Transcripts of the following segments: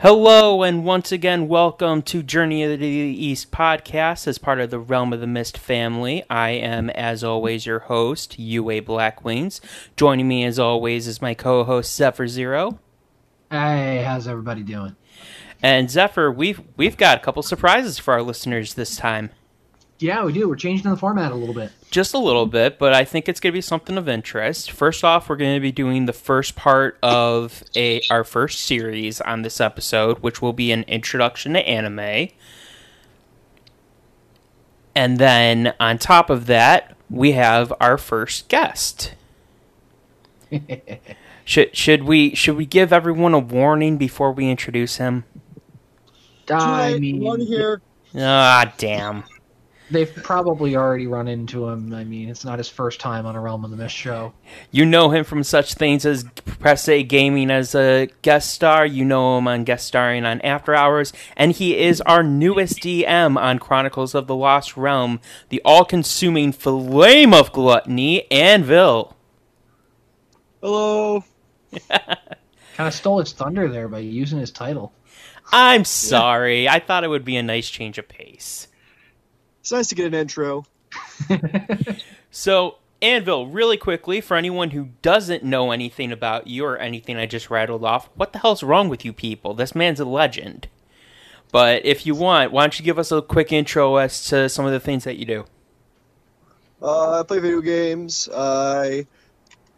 Hello, and once again, welcome to Journey of the East podcast as part of the Realm of the Mist family. I am, as always, your host, UA Blackwings. Joining me, as always, is my co-host, Zephyr Zero. Hey, how's everybody doing? And Zephyr, we've got a couple surprises for our listeners this time. Yeah, we do. We're changing the format a little bit. Just a little bit, but I think it's going to be something of interest. First off, we're going to be doing the first part of our first series on this episode, which will be an introduction to anime. And then, on top of that, we have our first guest. Should we give everyone a warning before we introduce him? One here. Ah, damn. They've probably already run into him. I mean, it's not his first time on a Realm of the Mist show. You know him from such things as Press A Gaming as a guest star. You know him on guest starring on After Hours. And he is our newest DM on Chronicles of the Lost Realm, the all-consuming flame of gluttony, Anvil. Hello. Kind of stole its thunder there by using his title. I'm sorry. I thought it would be a nice change of pace. It's nice to get an intro. So, Anvil, really quickly, for anyone who doesn't know anything about you or anything I just rattled off, what the hell's wrong with you people? This man's a legend. But if you want, why don't you give us a quick intro as to some of the things that you do? I play video games. I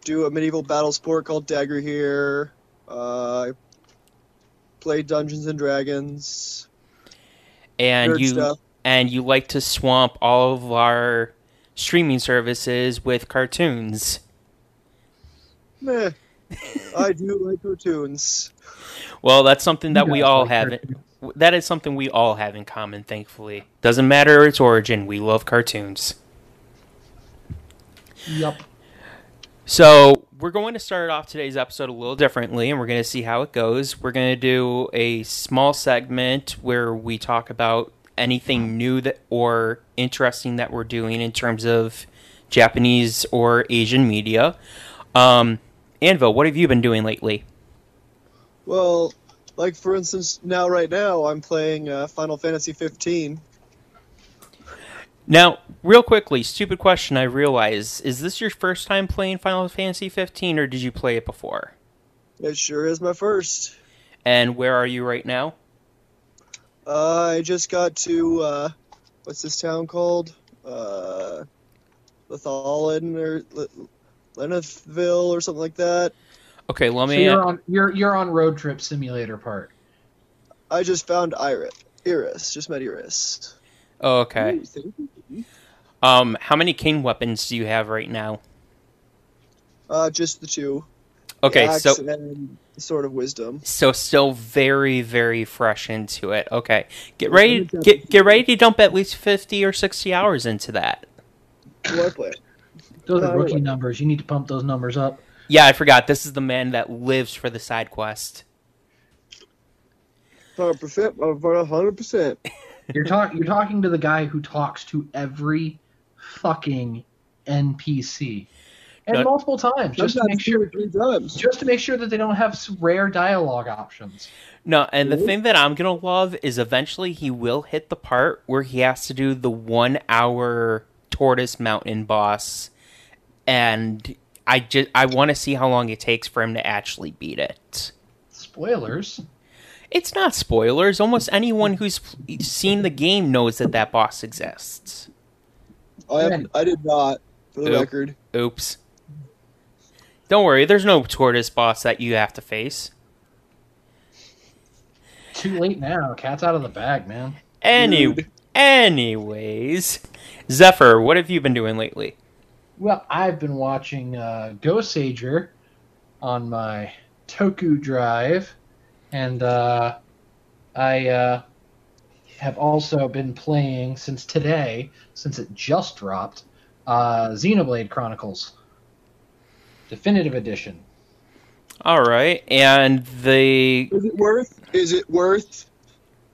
do a medieval battle sport called Dagger here. I play Dungeons and Dragons. And Nerd stuff. And you like to swamp all of our streaming services with cartoons. Meh. I do like cartoons. Well, that's something that we all have. That is something we all have in common, thankfully. Doesn't matter its origin, we love cartoons. Yup. So, we're going to start off today's episode a little differently, and we're going to see how it goes. We're going to do a small segment where we talk about anything new or interesting that we're doing in terms of Japanese or Asian media. Anvil, what have you been doing lately? Well, like for instance, right now, I'm playing Final Fantasy 15. Now, real quickly, stupid question I realize. Is this your first time playing Final Fantasy 15, or did you play it before? It sure is my first. And where are you right now? I just got to, what's this town called? Lethalin or Lenithville or something like that. Okay, let me... So you're on Road Trip Simulator part. I just found Iris. Just met Iris. Oh, okay. How many cane weapons do you have right now? Just the two. Okay, the axe so... and Sword of Wisdom. So still very, very fresh into it. Okay. Get ready to dump at least 50 or 60 hours into that. What I play? Those are rookie numbers. You need to pump those numbers up. Yeah, I forgot. This is the man that lives for the side quest. 100%. 100%. You're talking to the guy who talks to every fucking NPC. And multiple times, just to make sure that they don't have rare dialogue options. No, and the thing that I'm gonna love is eventually he will hit the part where he has to do the 1 hour Tortoise Mountain boss, and I want to see how long it takes for him to actually beat it. Spoilers. It's not spoilers. Almost anyone who's seen the game knows that boss exists. I did not, for the record. Oops. Don't worry, there's no tortoise boss that you have to face. Too late now. Cat's out of the bag, man. Anyways, Zephyr, what have you been doing lately? Well, I've been watching Ghost Sager on my Toku drive, and I have also been playing since today, since it just dropped, Xenoblade Chronicles Definitive Edition. All right, and Is it worth?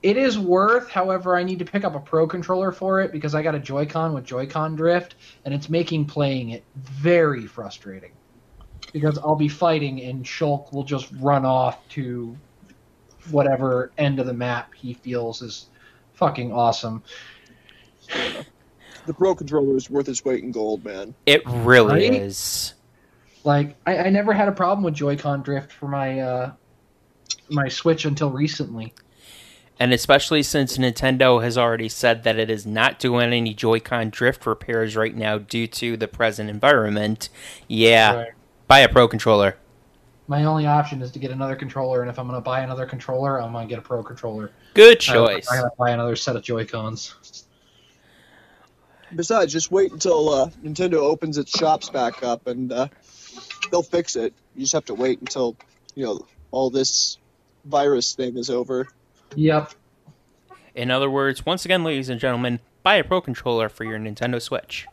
It is worth, however, I need to pick up a Pro Controller for it because I got a Joy-Con with Joy-Con drift, and it's making playing it very frustrating. Because I'll be fighting and Shulk will just run off to whatever end of the map he feels is fucking awesome. The Pro Controller is worth its weight in gold, man. It really Right? is. Like, I never had a problem with Joy-Con drift for my my Switch until recently. And especially since Nintendo has already said that it is not doing any Joy-Con drift repairs right now due to the present environment. Yeah, Right. buy a Pro Controller. My only option is to get another controller, and if I'm going to buy another controller, I'm going to get a Pro Controller. Good choice. I gotta buy another set of Joy-Cons. Besides, just wait until Nintendo opens its shops back up, and they'll fix it. You just have to wait until, all this virus thing is over. Yep. In other words, once again, ladies and gentlemen, buy a Pro Controller for your Nintendo Switch.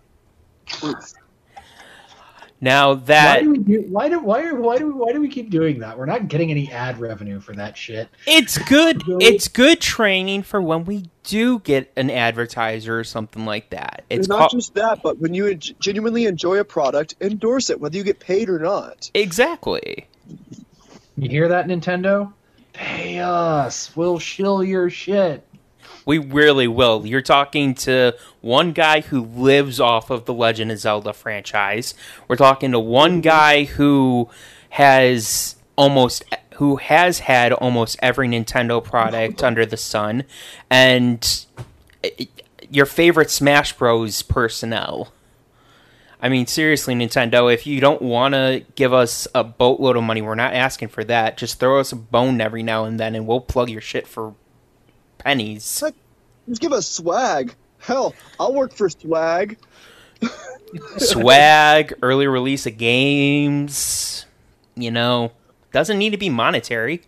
Now that Why do we keep doing that? We're not getting any ad revenue for that shit. it's good, it's good training for when we do get an advertiser or something like that. It's And not just that, but when you genuinely enjoy a product, endorse it, whether you get paid or not. exactly. You hear that, Nintendo? Pay us. We'll shill your shit. We really will. You're talking to one guy who lives off of the Legend of Zelda franchise. We're talking to one guy who has had almost every Nintendo product under the sun, and your favorite Smash Bros. Personnel. I mean, seriously, Nintendo, if you don't want to give us a boatload of money, we're not asking for that. Just throw us a bone every now and then, and we'll plug your shit for pennies. Just give us swag. Hell, I'll work for swag. Swag, early release of games, doesn't need to be monetary.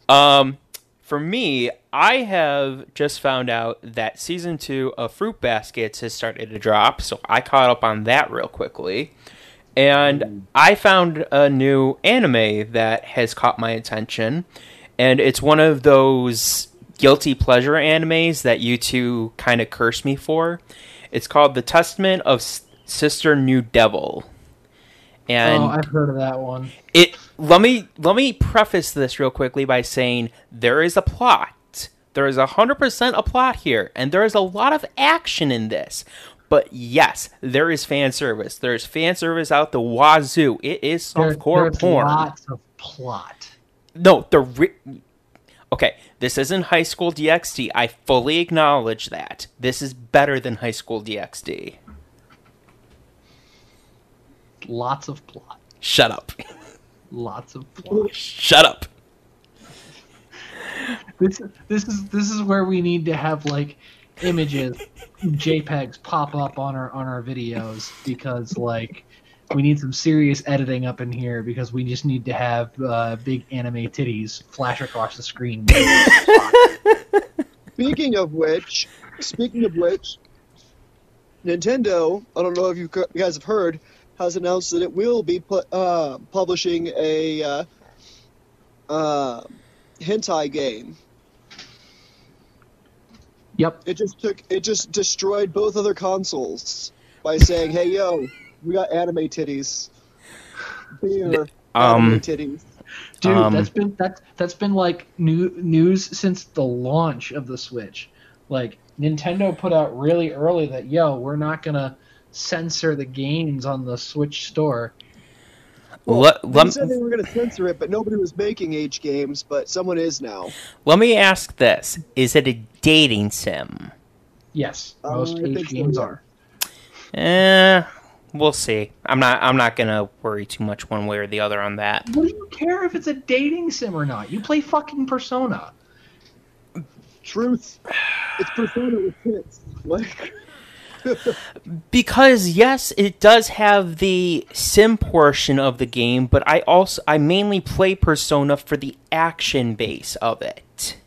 For me, I have just found out that Season 2 of Fruit Baskets has started to drop, so I caught up on that real quickly. And I found a new anime that has caught my attention, and it's one of those guilty pleasure animes that you two kind of curse me for. It's called The Testament of Sister New Devil. And I've heard of that one. Let me preface this real quickly by saying there is a plot. There is 100% a plot here, and there is a lot of action in this. But yes, there is fan service. There's fan service out the wazoo. It is softcore porn. There's lots of plot. No, okay, this isn't High School DxD. I fully acknowledge that. This is better than High School DxD. Lots of plot. Shut up. Lots of plot. Shut up. This is where we need to have like images, JPEGs pop up on our videos, because like we need some serious editing up in here, because we just need to have big anime titties flash across the screen. Speaking of which, Nintendo, I don't know if you guys have heard, has announced that it will be publishing a hentai game. Yep. It just destroyed both other consoles by saying, "Hey, yo, we got anime titties." Here, anime titties. Dude, that's been like news since the launch of the Switch. Like, Nintendo put out really early that, we're not gonna censor the games on the Switch store. They said they were going to censor it, but nobody was making H games, but someone is now. Let me ask this. Is it a dating sim? Yes, most H so, games yeah. are. We'll see. I'm not gonna worry too much one way or the other on that. What do you care if it's a dating sim or not? You play fucking Persona. Truth. It's Persona with tits. Like... Because yes, it does have the sim portion of the game, but I mainly play Persona for the action base of it.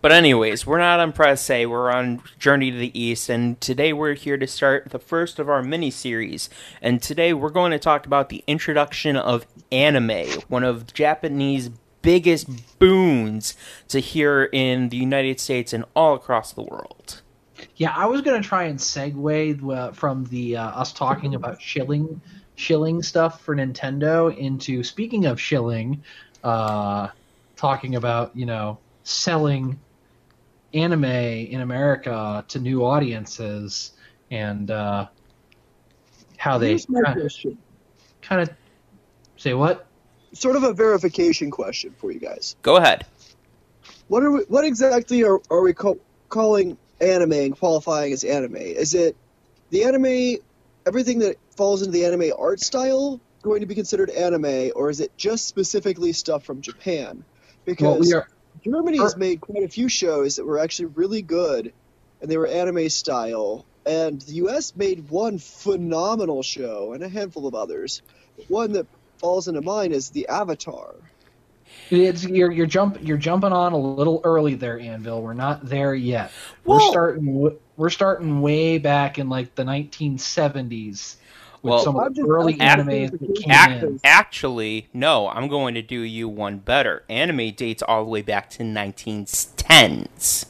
But anyways, we're not on Press A, we're on Journey to the East, and today we're here to start the first of our mini-series. And today we're going to talk about the introduction of anime, one of Japanese biggest boons to hear in the United States and all across the world. Yeah, I was going to try and segue from the us talking about shilling shilling stuff for Nintendo into, speaking of shilling, talking about, selling anime in America to new audiences, and how they kind of say what? Sort of a verification question for you guys. Go ahead. What exactly are we calling anime and qualifying as anime? Is it the anime, everything that falls into the anime art style, going to be considered anime, or is it just specifically stuff from Japan? Because Germany has made quite a few shows that were actually really good, and they were anime style. And the U.S. made one phenomenal show, and a handful of others. One that falls into mind is the Avatar. You're jumping on a little early there, Anvil. We're not there yet. Well, we're starting way back in like the 1970s with some of the early animes that came in. Actually, no, I'm going to do you one better. Anime dates all the way back to 1910s.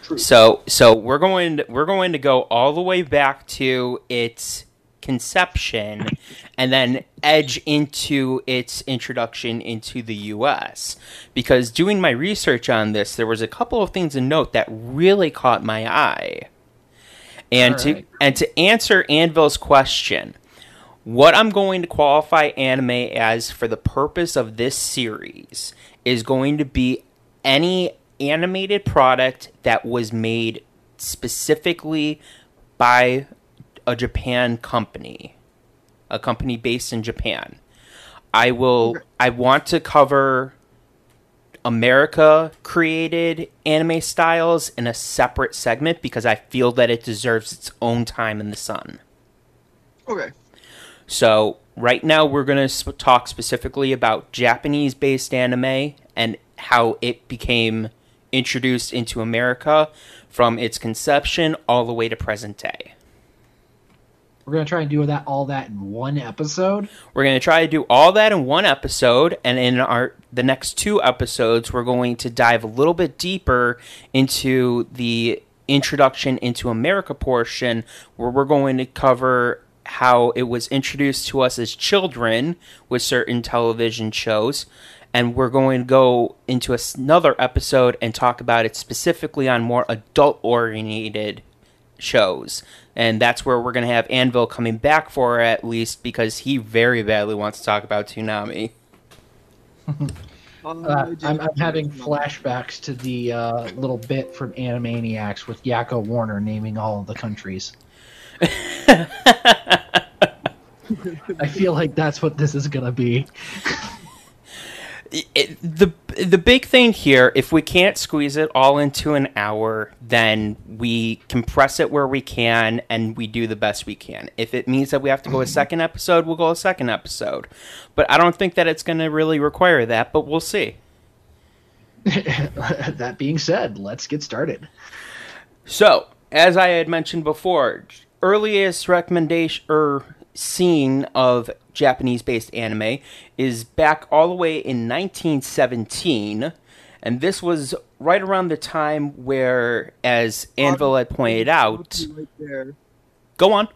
True. So we're going to go all the way back to its conception and then edge into its introduction into the US, because doing my research on this, there was a couple of things to note that really caught my eye. And to answer Anvil's question, what I'm going to qualify anime as for the purpose of this series is going to be any animated product that was made specifically by a Japan company, a company based in Japan. I want to cover America created anime styles in a separate segment because I feel that it deserves its own time in the sun. Okay. So right now we're going to talk specifically about Japanese based anime and how it became introduced into America from its conception all the way to present day. We're going to try and do all that in one episode? We're going to try to do all that in one episode, and in the next 2 episodes, we're going to dive a little bit deeper into the introduction into America portion, where we're going to cover how it was introduced to us as children with certain television shows, and we're going to go into another episode and talk about it specifically on more adult-oriented shows. And that's where we're going to have Anvil coming back for, at least, because he very badly wants to talk about Toonami. I'm having flashbacks to the little bit from Animaniacs with Yakko Warner naming all of the countries. I feel like that's what this is going to be. The big thing here, if we can't squeeze it all into an hour, then we compress it where we can and we do the best we can. If it means that we have to go a second episode, we'll go a second episode. But I don't think that it's going to really require that, but we'll see. That being said, let's get started. So, as I had mentioned before, earliest recommendation scene of Japanese-based anime is back all the way in 1917, and this was right around the time where, as Anvil had pointed out... Right there. Go on.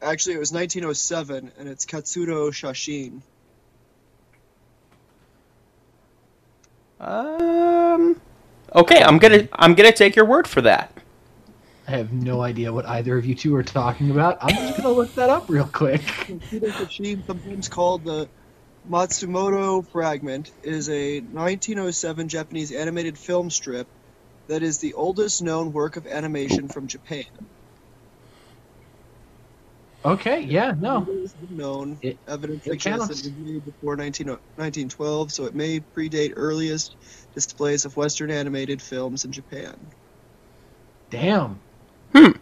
Actually, it was 1907, and it's Katsuro Shashin. Okay, I'm gonna take your word for that. I have no idea what either of you two are talking about. I'm just going to look that up real quick. Katsuro Shashin, sometimes called the Matsumoto Fragment, is a 1907 Japanese animated film strip that is the oldest known work of animation from Japan. Okay, yeah, no. Known evidence suggests that it was made before 1912, so it may predate earliest displays of Western animated films in Japan. Damn. The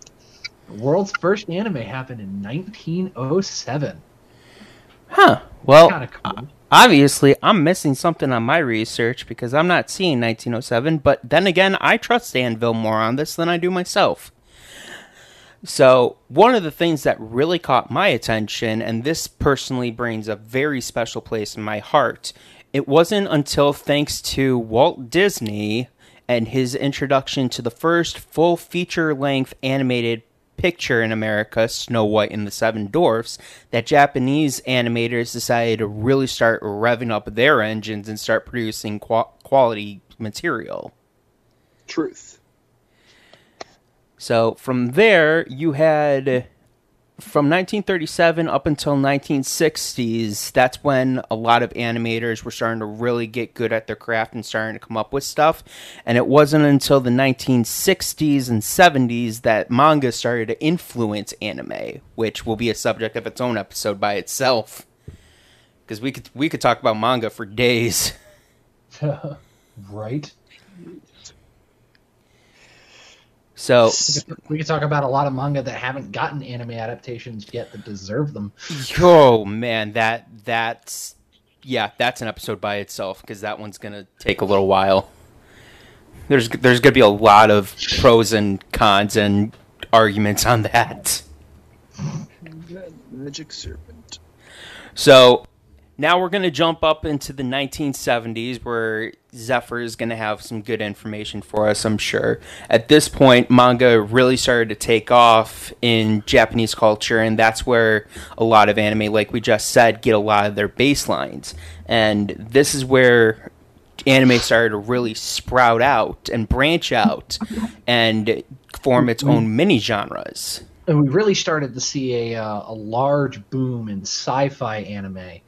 world's first anime happened in 1907. Huh. Well, Kinda cool. Obviously, I'm missing something on my research because I'm not seeing 1907, but then again, I trust Anvil more on this than I do myself. So, one of the things that really caught my attention, and this personally brings a very special place in my heart, it wasn't until thanks to Walt Disney and his introduction to the first full feature-length animated picture in America, Snow White and the Seven Dwarfs, that Japanese animators decided to really start revving up their engines and start producing quality material. Truth. So from there, you had, from 1937 up until 1960s, that's when a lot of animators were starting to really get good at their craft and starting to come up with stuff. And it wasn't until the 1960s and 70s that manga started to influence anime, which will be a subject of its own episode by itself. Because we could talk about manga for days. Right. So we could talk about a lot of manga that haven't gotten anime adaptations yet that deserve them. Oh man, that's an episode by itself, because that one's gonna take a little while. There's gonna be a lot of pros and cons and arguments on that. Magic Serpent. So now we're going to jump up into the 1970s, where Zephyr is going to have some good information for us, I'm sure. At this point, manga really started to take off in Japanese culture, and that's where a lot of anime, like we just said, get a lot of their baselines. And this is where anime started to really sprout out and branch out and form its own mini-genres. And we really started to see a large boom in sci-fi anime.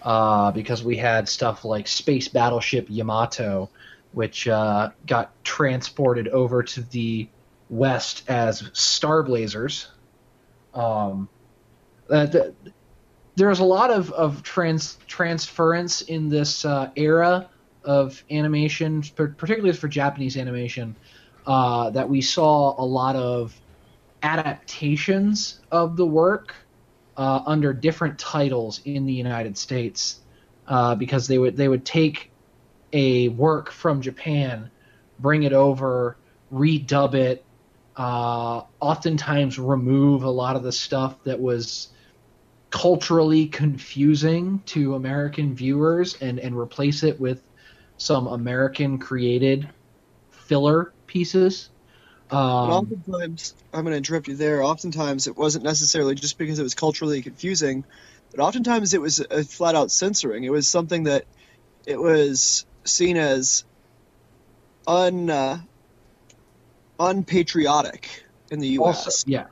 Because we had stuff like Space Battleship Yamato, which got transported over to the West as Star Blazers. There's a lot of transference in this era of animation, particularly for Japanese animation, that we saw a lot of adaptations of the work under different titles in the United States, because they would take a work from Japan, bring it over, redub it, oftentimes remove a lot of the stuff that was culturally confusing to American viewers, and replace it with some American created filler pieces. Oftentimes, I'm going to interrupt you there. Oftentimes, it wasn't necessarily just because it was culturally confusing, but oftentimes it was a flat-out censoring. It was something that it was seen as unpatriotic in the U.S. Also, yeah.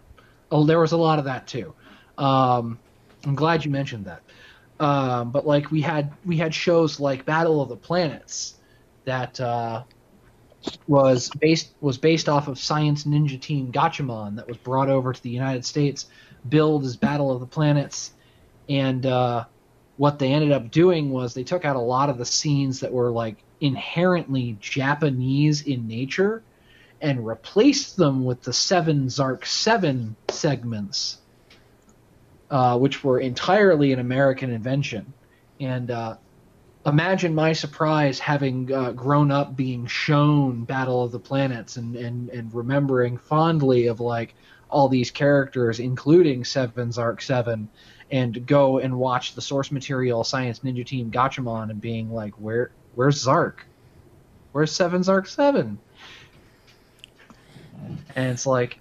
Oh, there was a lot of that too. I'm glad you mentioned that. But like we had shows like Battle of the Planets that was based off of Science Ninja Team Gatchaman, that was brought over to the United States, billed as Battle of the Planets, and what they ended up doing was they took out a lot of the scenes that were like inherently Japanese in nature and replaced them with the 7 Zark 7 segments, which were entirely an American invention. And imagine my surprise having grown up being shown Battle of the Planets and remembering fondly of like all these characters, including 7 Zark 7, and go and watch the source material Science Ninja Team Gatchaman and being like, where's Zark? Where's 7 Zark 7? And it's like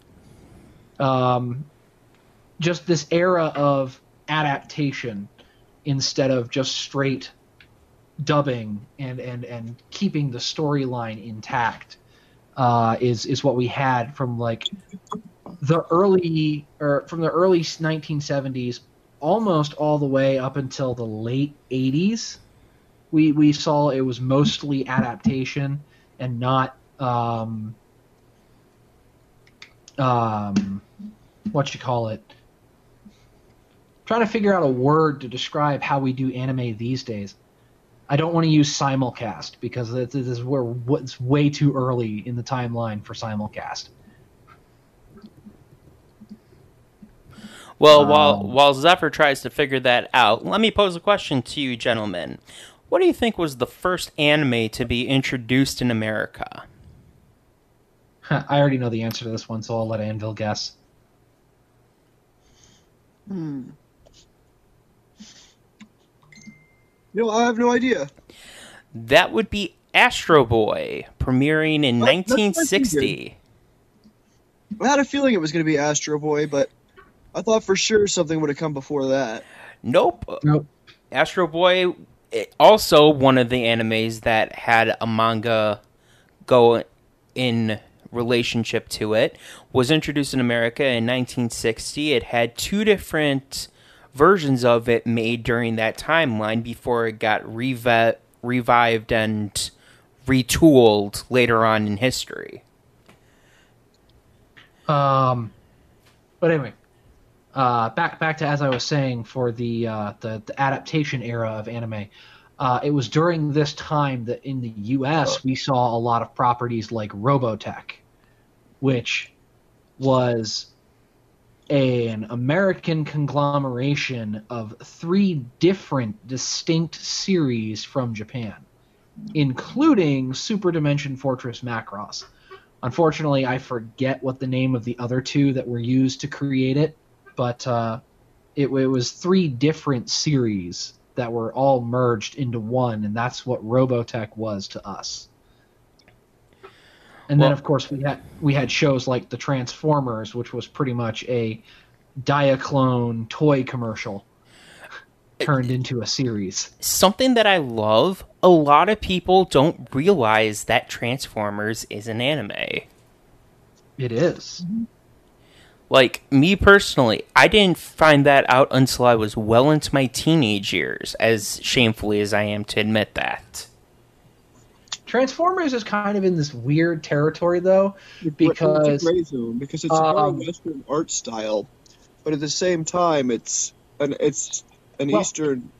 just this era of adaptation instead of just straight dubbing and keeping the storyline intact is what we had from like the early 1970s almost all the way up until the late 80s. We saw it was mostly adaptation and not what you call it. Trying to figure out a word to describe how we do anime these days. I don't want to use simulcast because this is where it's way too early in the timeline for simulcast. Well, while Zephyr tries to figure that out, let me pose a question to you, gentlemen. What do you think was the first anime to be introduced in America? I already know the answer to this one, so I'll let Anvil guess. You know, I have no idea. That would be Astro Boy, premiering in 1960. I had a feeling it was going to be Astro Boy, but I thought for sure something would have come before that. Nope. Astro Boy, also one of the animes that had a manga go in relationship to it, was introduced in America in 1960. It had two different versions of it made during that timeline before it got revived and retooled later on in history. But anyway, back to as I was saying, for the adaptation era of anime, it was during this time that in the U.S. we saw a lot of properties like Robotech, which was an American conglomeration of 3 different distinct series from Japan, including Super Dimension Fortress Macross. Unfortunately, I forget what the name of the other 2 that were used to create it, but it was 3 different series that were all merged into one, and that's what Robotech was to us. And then, of course, we had shows like the Transformers, which was pretty much a Diaclone toy commercial turned into a series. Something that I love, a lot of people don't realize that Transformers is an anime. It is. Like, me personally, I didn't find that out until I was well into my teenage years, as shamefully as I am to admit that. Transformers is kind of in this weird territory, though, because it's a gray zone, because it's a very Western art style, but at the same time, it's an Eastern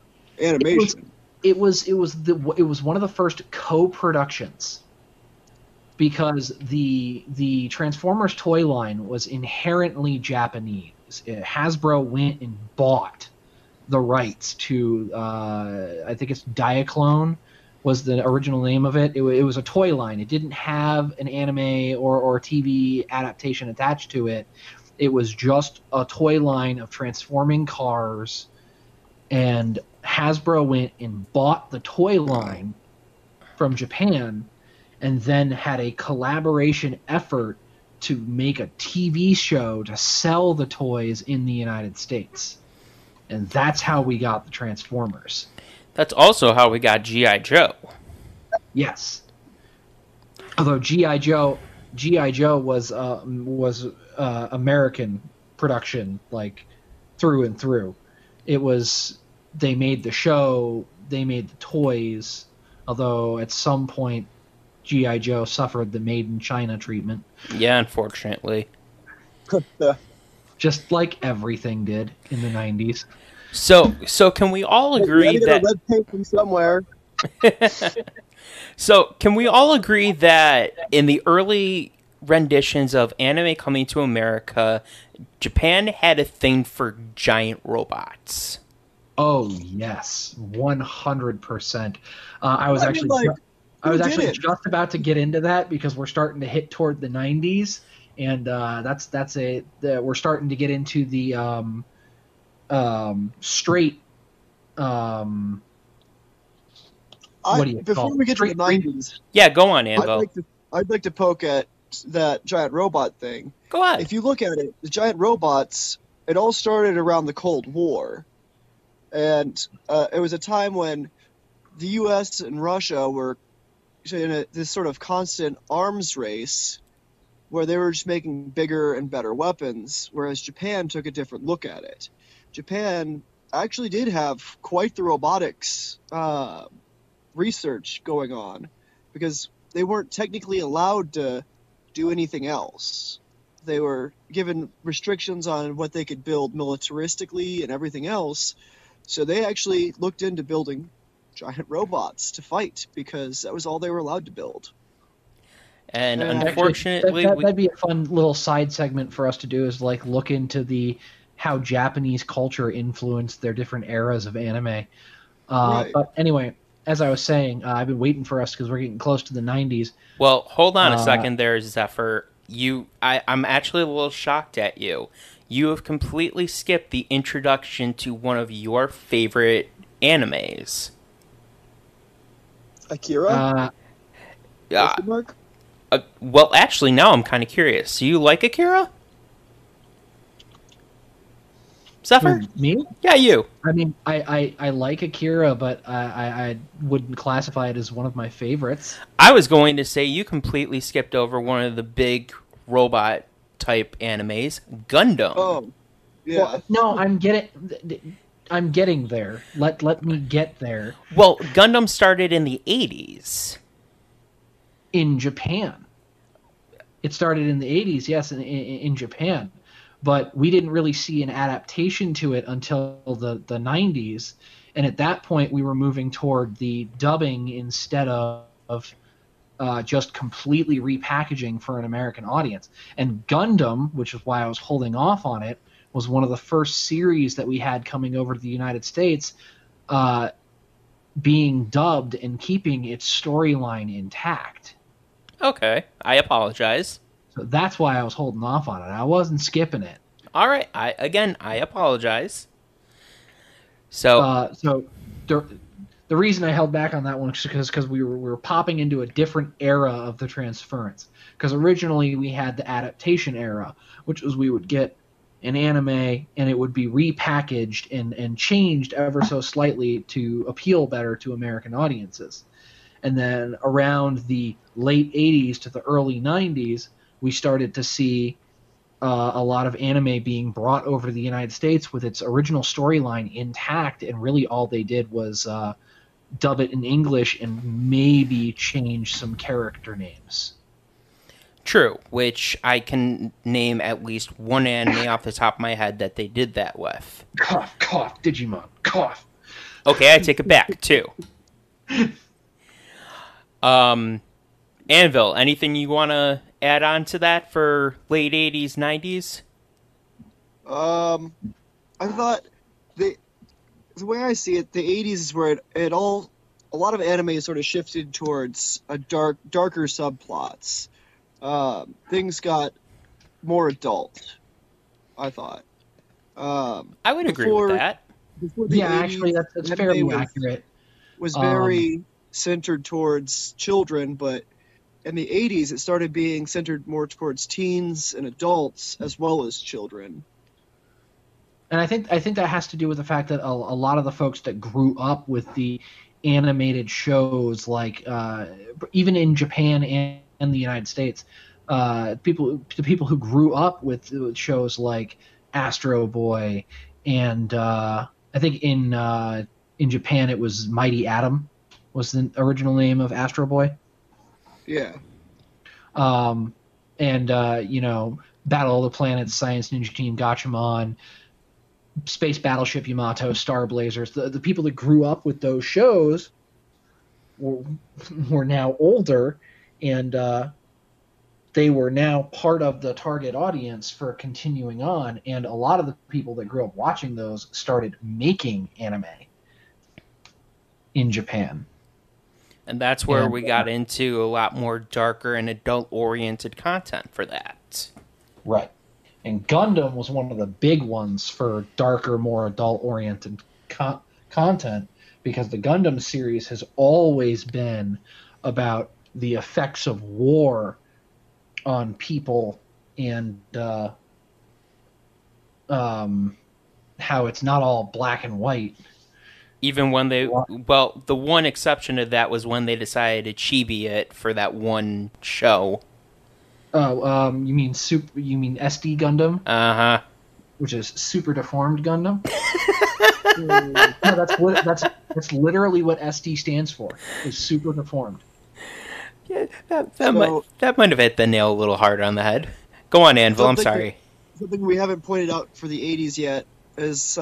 animation. It was one of the first co-productions, because the Transformers toy line was inherently Japanese. Hasbro went and bought the rights to I think it's Diaclone was the original name of it. It was a toy line. It didn't have an anime or TV adaptation attached to it. It was just a toy line of transforming cars, and Hasbro went and bought the toy line from Japan and then had a collaboration effort to make a TV show to sell the toys in the United States. And that's how we got the Transformers. That's also how we got G.I. Joe. Yes. Although G.I. Joe was American production, like, through and through. It was, they made the show, they made the toys, although at some point G.I. Joe suffered the made in China treatment. Yeah, unfortunately. Just like everything did in the 90s. So can we all agree that red paint from somewhere? So can we all agree that in the early renditions of anime coming to America, Japan had a thing for giant robots? Oh yes, 100%. I was actually just about to get into that because we're starting to hit toward the 90s, and we're starting to get into the straight. What do you before call we get straight to the 90s? Yeah, go on, Anvil. I'd like to poke at that giant robot thing. Go on. If you look at it, the giant robots, it all started around the Cold War. And it was a time when the U.S. and Russia were in this sort of constant arms race where they were just making bigger and better weapons, whereas Japan took a different look at it. Japan actually did have quite the robotics research going on, because they weren't technically allowed to do anything else. They were given restrictions on what they could build militaristically and everything else, so they actually looked into building giant robots to fight, because that was all they were allowed to build. And unfortunately, that'd be a fun little side segment for us to do, is like look into how Japanese culture influenced their different eras of anime. Right. But anyway, as I was saying, I've been waiting for us because we're getting close to the 90s. Well, hold on a second there, Zephyr. I'm actually a little shocked at you. You have completely skipped the introduction to one of your favorite animes. Akira? Yeah. Well, actually, now I'm kind of curious. Do you like Akira? Zephyr? Me? Yeah, you. I mean, I like Akira, but I wouldn't classify it as one of my favorites. I was going to say you completely skipped over one of the big robot type animes, Gundam. Oh, yeah. Well, no, I'm getting there. Let me get there. Well, Gundam started in the 80s. In Japan. It started in the 80s, yes, in Japan. But we didn't really see an adaptation to it until the 90s. And at that point, we were moving toward the dubbing instead of just completely repackaging for an American audience. And Gundam, which is why I was holding off on it, was one of the first series that we had coming over to the United States being dubbed and keeping its storyline intact. Okay, I apologize. So that's why I was holding off on it. I wasn't skipping it. All right, I apologize. So, the reason I held back on that one is because we were popping into a different era of the transference. Because originally we had the adaptation era, which was we would get an anime and it would be repackaged and changed ever so slightly to appeal better to American audiences. And then around the late 80s to the early 90s, we started to see a lot of anime being brought over to the United States with its original storyline intact, and really all they did was dub it in English and maybe change some character names. True, which I can name at least one anime off the top of my head that they did that with. Cough, cough, Digimon, cough. Okay, I take it back, too. Anvil, anything you want to add on to that for late 80s, 90s? I thought the way I see it, the 80s is where a lot of anime sort of shifted towards a darker subplots. Things got more adult, I thought. I would agree with that. Yeah, 80s, actually, that's fairly accurate. Was very centered towards children, but in the 80s it started being centered more towards teens and adults as well as children. And I think that has to do with the fact that a lot of the folks that grew up with the animated shows, like even in Japan and the United States, the people who grew up with shows like Astro Boy, and I think in Japan it was Mighty Atom was the original name of Astro Boy. Yeah. And Battle of the Planets, Science Ninja Team, Gatchaman, Space Battleship Yamato, Star Blazers. The people that grew up with those shows were now older, and they were now part of the target audience for continuing on. And a lot of the people that grew up watching those started making anime in Japan. And that's where we got into a lot more darker and adult-oriented content for that. Right. And Gundam was one of the big ones for darker, more adult-oriented content, because the Gundam series has always been about the effects of war on people and how it's not all black and white. Even when the one exception to that was when they decided to chibi it for that one show. Oh, you mean SD Gundam? Uh-huh. Which is Super Deformed Gundam? No, that's literally what SD stands for. Is Super Deformed. Yeah, that might have hit the nail a little hard on the head. Go on, Anvil. I'm sorry. Something we haven't pointed out for the 80s yet is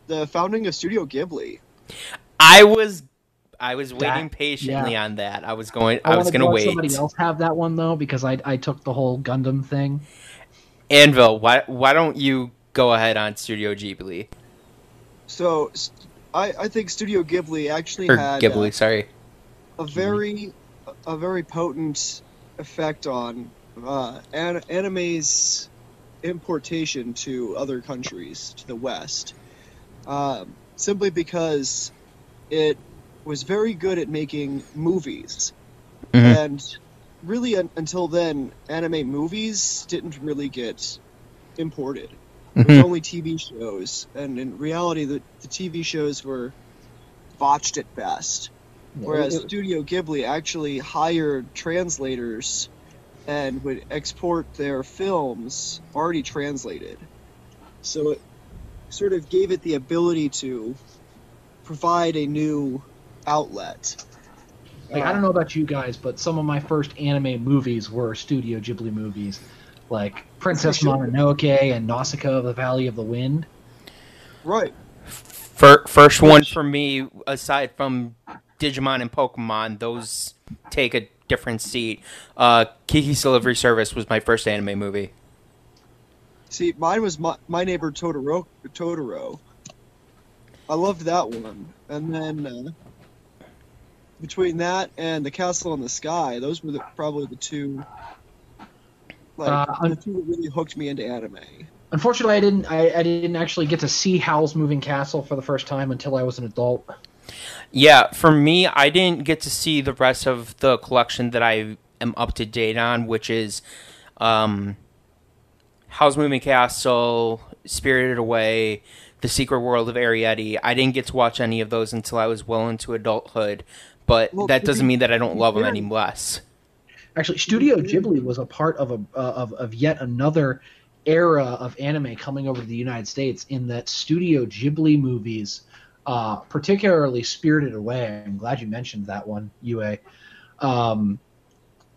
the founding of Studio Ghibli. I was waiting patiently on that. I was going to wait. Somebody else have that one though, because I took the whole Gundam thing. Anvil, why don't you go ahead on Studio Ghibli? So, I think Studio Ghibli actually had a very potent effect on anime's importation to other countries, to the West. Simply because it was very good at making movies. Mm-hmm. And really until then, anime movies didn't really get imported. It was only TV shows, and in reality, the TV shows were botched at best. Whereas Studio Ghibli actually hired translators and would export their films already translated. So it sort of gave it the ability to provide a new outlet. Like, I don't know about you guys, but some of my first anime movies were Studio Ghibli movies, like Princess Mononoke and Nausicaa of the Valley of the Wind. Right. First one for me, aside from Digimon and Pokemon, those take a different seat. Kiki's Delivery Service was my first anime movie. See, mine was My Neighbor Totoro. I loved that one. And then between that and The Castle in the Sky, those were probably the two, the two that really hooked me into anime. Unfortunately, I didn't actually get to see Howl's Moving Castle for the first time until I was an adult. Yeah, for me, I didn't get to see the rest of the collection that I am up to date on, which is Howl's Moving Castle, Spirited Away, The Secret World of Arrietty. I didn't get to watch any of those until I was well into adulthood, but that doesn't mean that I don't love them any less. Actually, Studio Ghibli was a part of yet another era of anime coming over to the United States, in that Studio Ghibli movies, particularly Spirited Away, I'm glad you mentioned that one, Yue,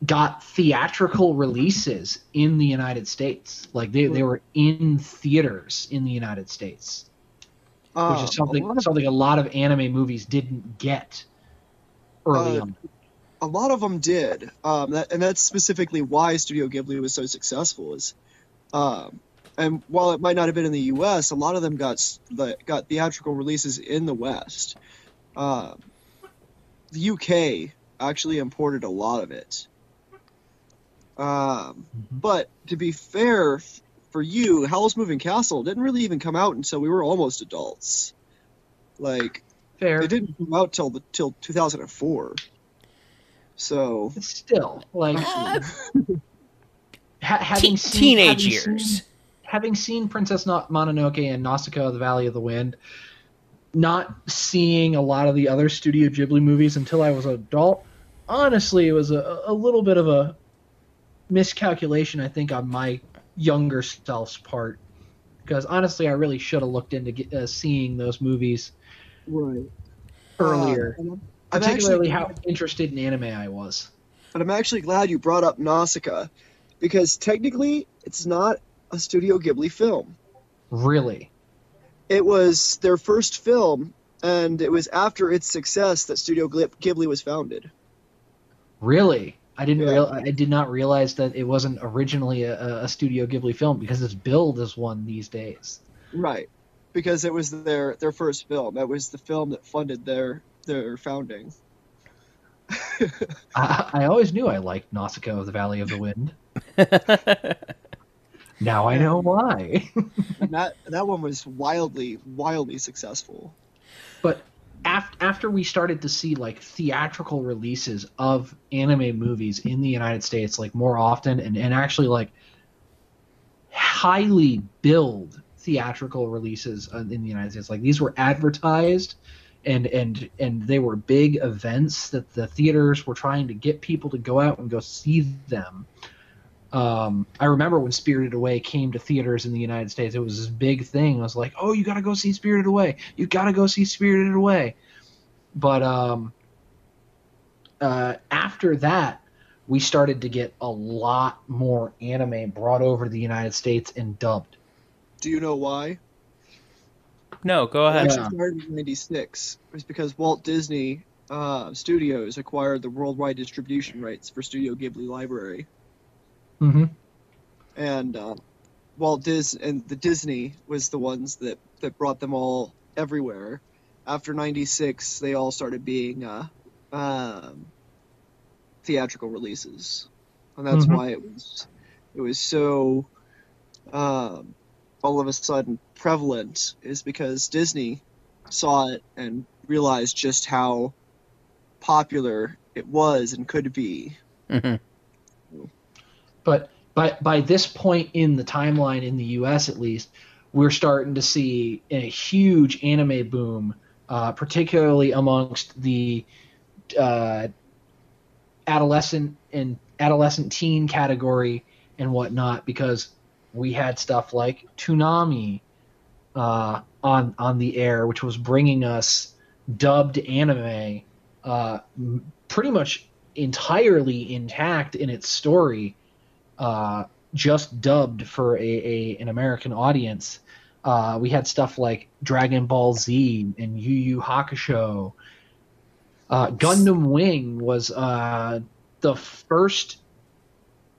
got theatrical releases in the United States. Like, they were in theaters in the United States, which is something a lot of anime movies didn't get early on. A lot of them did, and that's specifically why Studio Ghibli was so successful. And while it might not have been in the U.S., a lot of them got theatrical releases in the West. The UK actually imported a lot of it. But to be fair, for you, Howl's Moving Castle didn't really even come out until we were almost adults. Like, Fair. It didn't come out till 2004. So still, like, having seen Princess Mononoke and Nausicaa of the Valley of the Wind, not seeing a lot of the other Studio Ghibli movies until I was an adult, honestly, it was a little bit of a miscalculation, I think, on my younger self's part. Because honestly, I really should have looked into seeing those movies earlier. Particularly how interested in anime I was. But I'm actually glad you brought up Nausicaa, because technically it's not a Studio Ghibli film. Really? It was their first film, and it was after its success that Studio Ghibli was founded. Really? I did not realize that it wasn't originally a Studio Ghibli film, because it's billed as one these days. Right. Because it was their first film. That was the film that funded their founding. I always knew I liked Nausicaa of the Valley of the Wind. Now I know why. And that one was wildly successful. But after we started to see, like, theatrical releases of anime movies in the United States, like, more often, and actually, like, highly billed theatrical releases in the United States, like, these were advertised, and they were big events that the theaters were trying to get people to go out and go see them. I remember when Spirited Away came to theaters in the United States, it was this big thing. I was like, oh, you gotta go see Spirited Away. You gotta go see Spirited Away. But after that, we started to get a lot more anime brought over to the United States and dubbed. Do you know why? No, go ahead. It actually started in 1996. It was because Walt Disney Studios acquired the worldwide distribution rights for Studio Ghibli Library. Mm-hmm. And Walt Disney and the Disney was the ones that brought them all everywhere. After 96, they all started being theatrical releases, and that's why it was so all of a sudden prevalent, is because Disney saw it and realized just how popular it was and could be. Mm-hmm. But by this point in the timeline, in the U.S. at least, we're starting to see a huge anime boom, particularly amongst the adolescent teen category and whatnot, because we had stuff like Toonami on the air, which was bringing us dubbed anime, pretty much entirely intact in its story, just dubbed for an American audience. We had stuff like Dragon Ball Z and Yu Yu Hakusho. Gundam Wing was the first.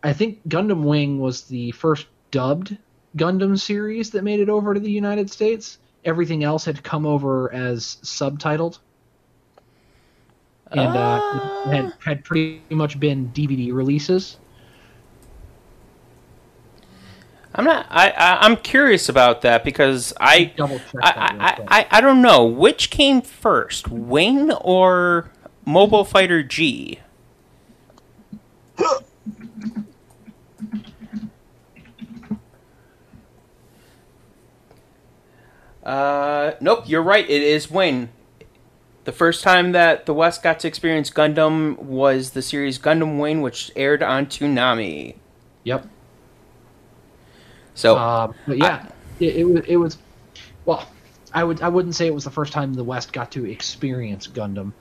I think Gundam Wing was the first dubbed Gundam series that made it over to the United States. Everything else had come over as subtitled, and had pretty much been DVD releases. I'm curious about that because I don't know which came first, Wing or Mobile Fighter G. Nope, you're right. It is Wing. The first time that the West got to experience Gundam was the series Gundam Wing, which aired on Toonami. Yep. So, but yeah, it was. Well, I wouldn't say it was the first time the West got to experience Gundam.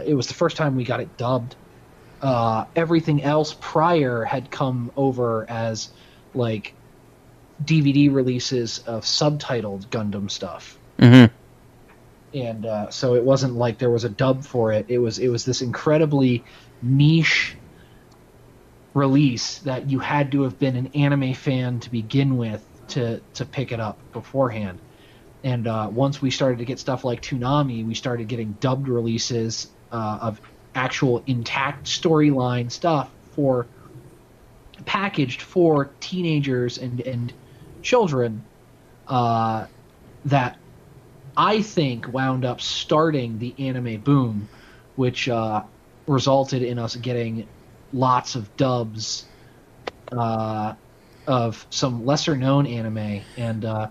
It was the first time we got it dubbed. Everything else prior had come over as like DVD releases of subtitled Gundam stuff. Mm-hmm. And so it wasn't like there was a dub for it. It was this incredibly niche release that you had to have been an anime fan to begin with to pick it up beforehand. And once we started to get stuff like Toonami, we started getting dubbed releases of actual intact storyline stuff for packaged for teenagers and children, that I think wound up starting the anime boom, which resulted in us getting lots of dubs of some lesser known anime. And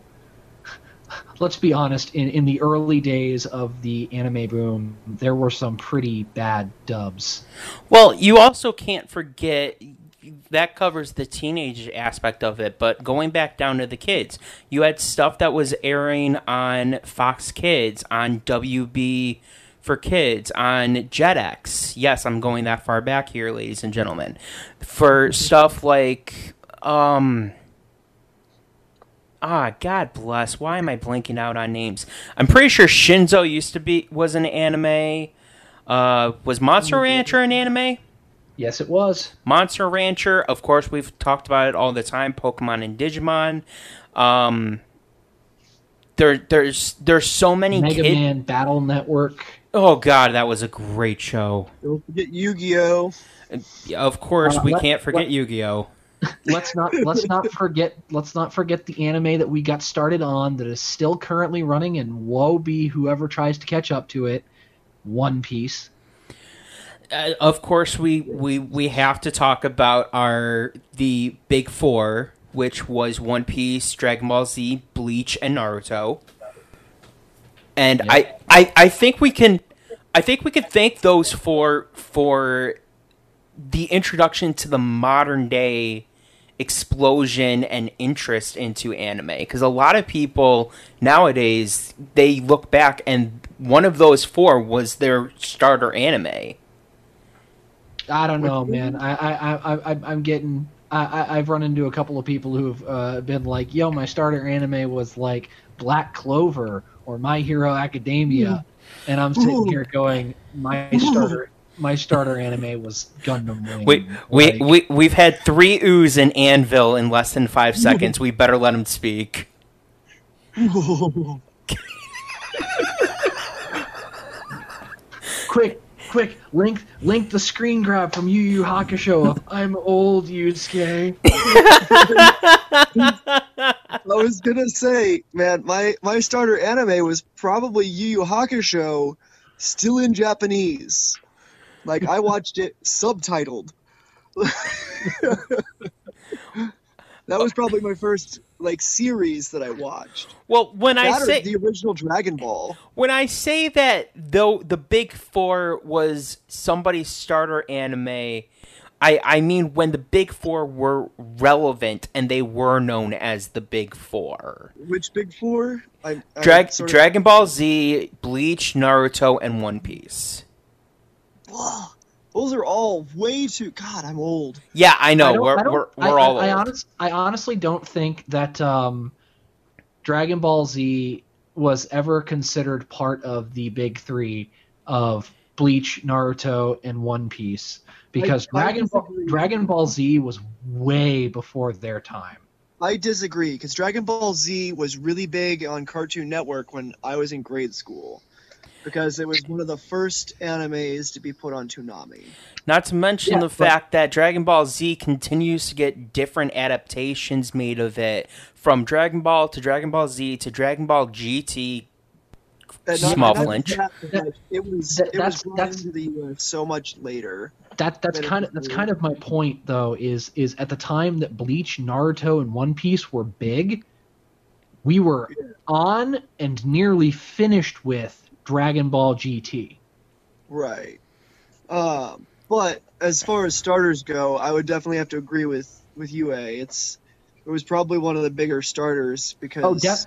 let's be honest, in the early days of the anime boom, there were some pretty bad dubs. Well, you also can't forget that covers the teenage aspect of it, but going back down to the kids, you had stuff that was airing on Fox Kids, on WB for Kids, on Jetix. Yes, I'm going that far back here, ladies and gentlemen. For stuff like, God bless, why am I blanking out on names? I'm pretty sure Shinzo was an anime. Was Monster Rancher an anime? Yes, it was. Monster Rancher, of course, we've talked about it all the time. Pokemon and Digimon. There's so many Mega Man Battle Network. Oh God, that was a great show. Don't forget Yu-Gi-Oh. Of course, we can't forget Yu-Gi-Oh. Let's not forget the anime that we got started on that is still currently running, and woe be whoever tries to catch up to it. One Piece. Of course, we have to talk about the big four, which was One Piece, Dragon Ball Z, Bleach, and Naruto. And yep. I think we can thank those for the introduction to the modern day explosion and interest into anime, because a lot of people nowadays, they look back and one of those four was their starter anime. I don't know, man. I've run into a couple of people who've been like, "Yo, my starter anime was like Black Clover or My Hero Academia," and I'm sitting here going, "My starter anime was Gundam Wing." We've had 3 oohs in Anvil in less than 5 seconds. We better let him speak. Quick, link the screen grab from Yu Yu Hakusho of "I'm old, Yusuke." I was gonna say, man, my starter anime was probably Yu Yu Hakusho, still in Japanese. Like, I watched it subtitled. That was probably my first series that I watched. Well, when I say the original Dragon Ball. When I say that, though, the Big Four was somebody's starter anime, I mean when the Big Four were relevant and they were known as the Big Four. Which Big Four? Dragon Ball Z, Bleach, Naruto, and One Piece. Whoa. Those are all way too... God, I'm old. Yeah, I know. We're all old. I honestly don't think that Dragon Ball Z was ever considered part of the big three of Bleach, Naruto, and One Piece. Because Dragon Ball Z was way before their time. I disagree, because Dragon Ball Z was really big on Cartoon Network when I was in grade school. Because it was one of the first animes to be put on Toonami. Not to mention the fact that Dragon Ball Z continues to get different adaptations made of it. From Dragon Ball to Dragon Ball Z to Dragon Ball GT. Small flinch. It was brought into the US so much later. That's kind of my point, though, is at the time that Bleach, Naruto, and One Piece were big, we were on and nearly finished with Dragon Ball GT. Right. But as far as starters go, I would definitely have to agree with UA. It was probably one of the bigger starters because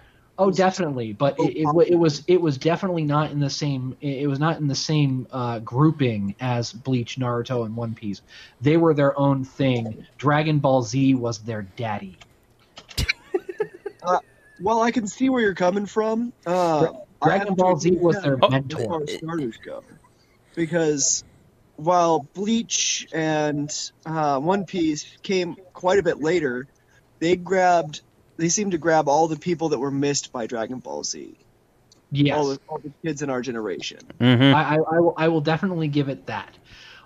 definitely. But it was definitely not in the same. It was not in the same grouping as Bleach, Naruto, and One Piece. They were their own thing. Dragon Ball Z was their daddy. Well, I can see where you're coming from. Dragon Ball Z was their mentor. As far as starters go, because while Bleach and One Piece came quite a bit later, they seemed to grab all the people that were missed by Dragon Ball Z. Yes, all the kids in our generation. Mm-hmm. I will definitely give it that.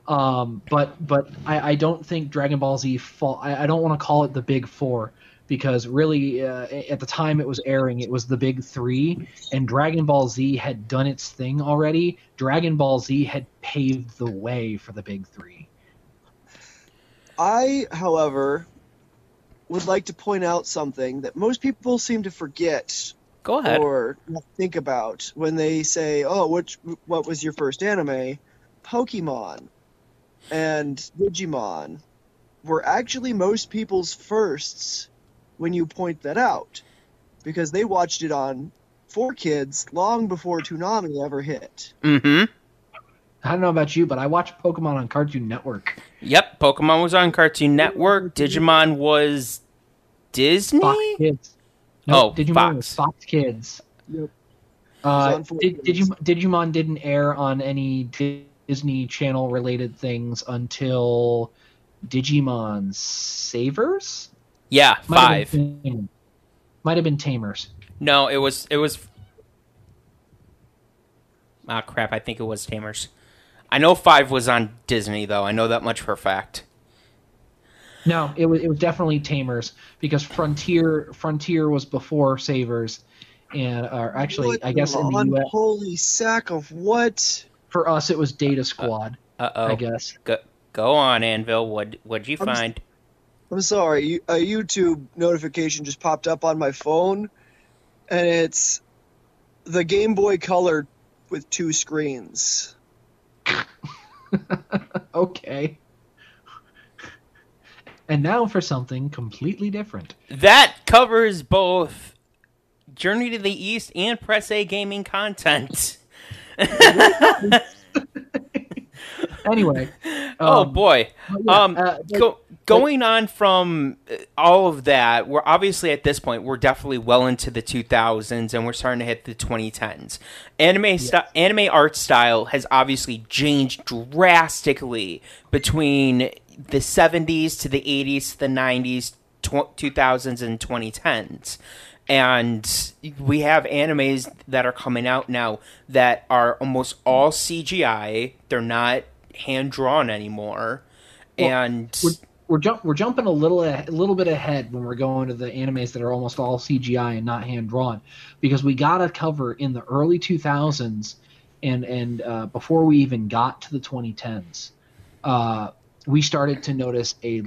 But I don't think Dragon Ball Z I don't want to call it the Big Four. Because really, at the time it was airing, it was the big three, and Dragon Ball Z had done its thing already. Dragon Ball Z had paved the way for the big three. I, however, would like to point out something that most people seem to forget. Go ahead. Or think about when they say, "Oh, what was your first anime?" Pokemon and Digimon were actually most people's firsts. When you point that out, because they watched it on 4Kids long before Toonami ever hit. Mm-hmm. I don't know about you, but I watched Pokemon on Cartoon Network. Yep, Pokemon was on Cartoon Network. Digimon was Disney? Fox Kids. Nope, Digimon Fox. Was Fox Kids. Yep. Digimon didn't air on any Disney Channel related things until Digimon Savers? Yeah, 5. Might have been Tamers. No, it was. Ah, crap! I think it was Tamers. I know 5 was on Disney, though. I know that much for a fact. No, it was definitely Tamers because Frontier was before Savers, and actually, I guess in the US, holy sack of what? For us, it was Data Squad. I guess. Go on, Anvil. What'd you find? I'm sorry, a YouTube notification just popped up on my phone, and it's the Game Boy Color with 2 screens. Okay. And now for something completely different. That covers both Journey to the East and Press A gaming content. Anyway. Oh, boy. Going on from all of that, we're obviously at this point, we're definitely well into the 2000s and we're starting to hit the 2010s. Anime art style has obviously changed drastically between the 70s to the 80s to the 90s, 2000s, and 2010s. And we have animes that are coming out now that are almost all CGI. They're not hand-drawn anymore. Well, and we're jumping a little bit ahead when we're going to the animes that are almost all CGI and not hand-drawn, because we got to cover in the early 2000s and before we even got to the 2010s, we started to notice a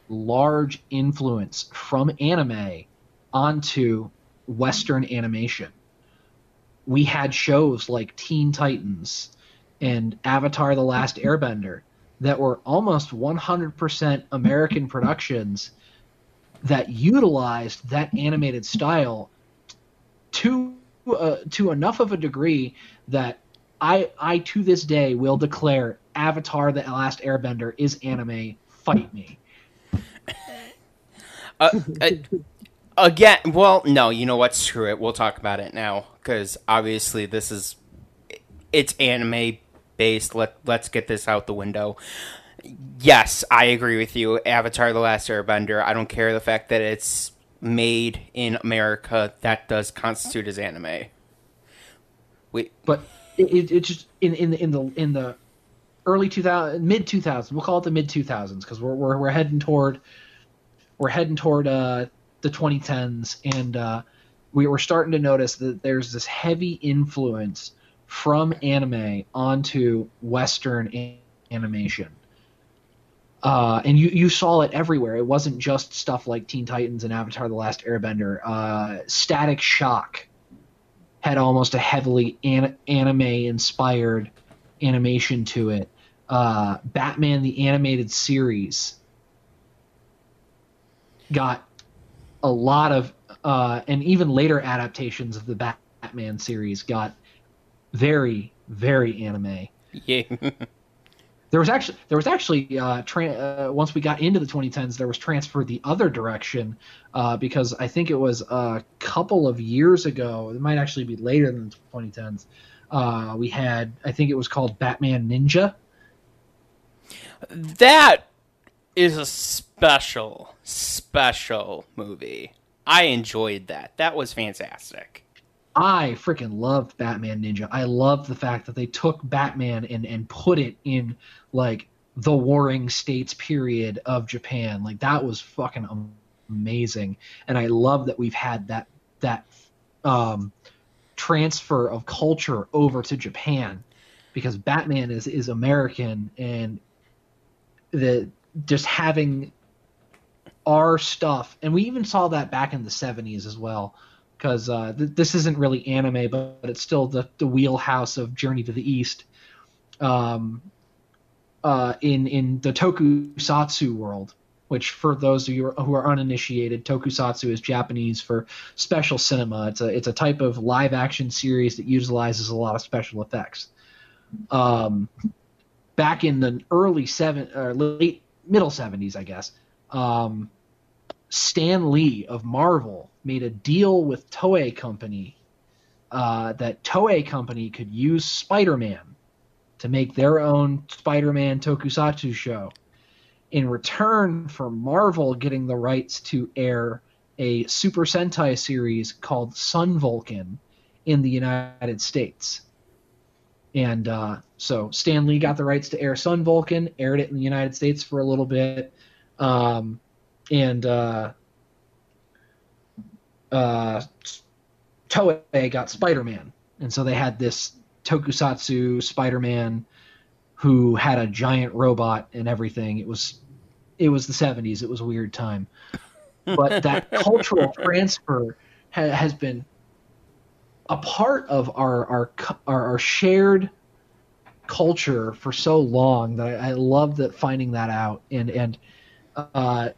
large influence from anime onto Western animation. We had shows like Teen Titans and Avatar: The Last Airbender that were almost 100% American productions that utilized that animated style to enough of a degree that I to this day will declare Avatar: The Last Airbender is anime. Fight me. Again, well, no, you know what? Screw it. We'll talk about it now because obviously it's anime based. Let's get this out the window. Yes, I agree with you. Avatar: The Last Airbender. I don't care the fact that it's made in America. That does constitute as anime. But it just in the early 2000, mid 2000s. We'll call it the mid 2000s because we're heading toward the 2010s, and we were starting to notice that there's this heavy influence from anime onto Western animation. And you saw it everywhere. It wasn't just stuff like Teen Titans and Avatar: The Last Airbender. Static Shock had almost a heavily anime-inspired animation to it. Batman the Animated Series got a lot of, and even later adaptations of the Batman series got very, very anime. Yeah. There was actually once we got into the 2010s, there was transfer the other direction because I think it was a couple of years ago. It might actually be later than the 2010s. We had, I think it was called Batman Ninja. That is a special movie. I enjoyed that. That was fantastic. I freaking loved Batman Ninja. I loved the fact that they took Batman and put it in like the Warring States period of Japan. Like that was fucking amazing. And I love that we've had that transfer of culture over to Japan because Batman is American, and just having our stuff, and we even saw that back in the 70s as well, because this isn't really anime, but it's still the wheelhouse of Journey to the East. In the tokusatsu world, which for those of you who are uninitiated, tokusatsu is Japanese for special cinema. It's a type of live action series that utilizes a lot of special effects. Back in the middle 70s, I guess, Stan Lee of Marvel made a deal with Toei Company that Toei Company could use Spider-Man to make their own Spider-Man tokusatsu show in return for Marvel getting the rights to air a Super Sentai series called Sun Vulcan in the United States. And so Stan Lee got the rights to air Sun Vulcan, aired it in the United States for a little bit, and Toei got Spider-Man. And so they had this tokusatsu Spider-Man who had a giant robot and everything. It was the 70s. It was a weird time. But that cultural transfer has been a part of our shared culture for so long that I love that finding that out, and that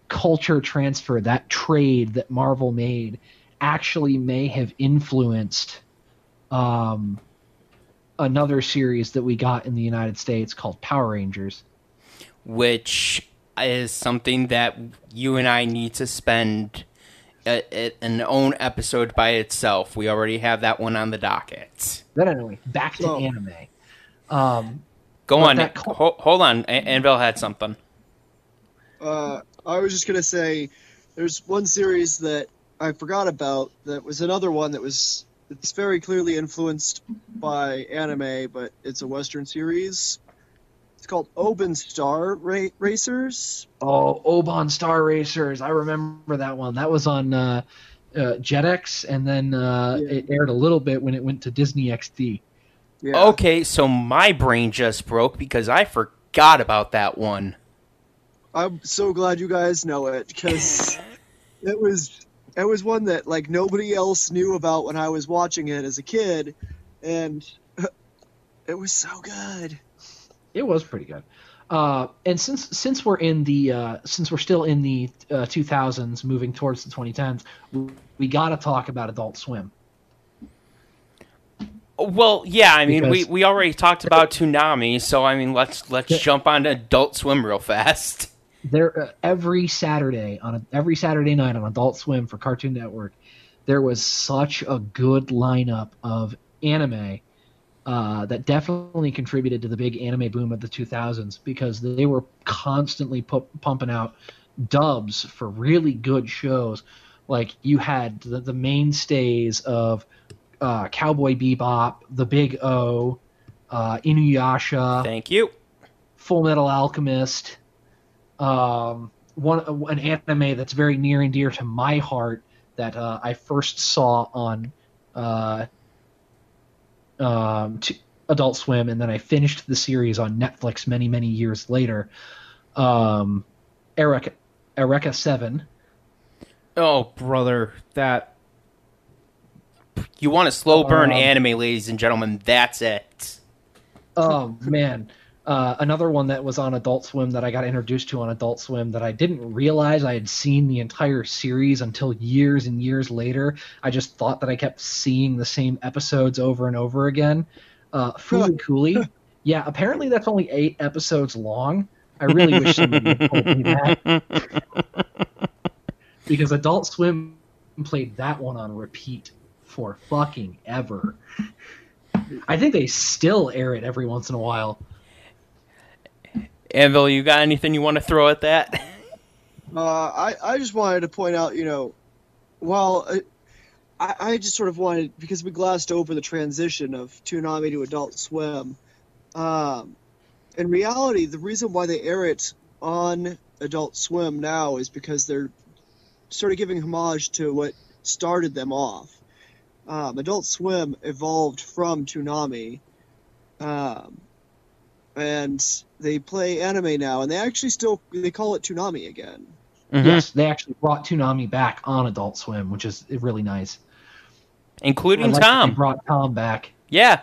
culture transfer, that trade that Marvel made, actually may have influenced another series that we got in the United States called Power Rangers, which is something that you and I need to spend an own episode by itself. We already have that one on the docket. But anyway, back to anime. Go on. Hold on. Anvil had something. I was just going to say, there's one series that I forgot about that was another one that it's very clearly influenced by anime, but it's a Western series. It's called Oban Star Racers. Oh, Oban Star Racers. I remember that one. That was on Jetix, and then it aired a little bit when it went to Disney XD. Yeah. Okay, so my brain just broke because I forgot about that one. I'm so glad you guys know it, because it was one that like nobody else knew about when I was watching it as a kid, and it was so good. It was pretty good. And since we're still in the 2000s, moving towards the 2010s, we got to talk about Adult Swim. Well, yeah, I mean, we already talked about Toonami, so I mean, let's jump on to Adult Swim real fast. There every Saturday night on Adult Swim for Cartoon Network, there was such a good lineup of anime that definitely contributed to the big anime boom of the 2000s, because they were constantly pumping out dubs for really good shows. Like, you had the mainstays of Cowboy Bebop, The Big O, Inuyasha. Thank you. Full Metal Alchemist. An anime that's very near and dear to my heart that I first saw on Adult Swim, and then I finished the series on Netflix many years later. Eureka 7. Oh, brother, that... You want a slow burn anime, ladies and gentlemen, that's it. Oh, man. Another one that was on Adult Swim that I got introduced to on Adult Swim that I didn't realize I had seen the entire series until years and years later. I just thought that I kept seeing the same episodes over and over again. Fooly Cooly. Yeah, apparently that's only 8 episodes long. I really wish somebody had told me that. Because Adult Swim played that one on repeat for fucking ever. I think they still air it every once in a while. Anvil, you got anything you want to throw at that? I just wanted to point out, while I just sort of wanted, because we glossed over the transition of Toonami to Adult Swim. In reality, the reason why they air it on Adult Swim now is because they're sort of giving homage to what started them off. Adult Swim evolved from Toonami, and they play anime now, and they call it Toonami again. Mm-hmm. Yes, they actually brought Toonami back on Adult Swim, which is really nice. Including Tom. They brought Tom back. Yeah.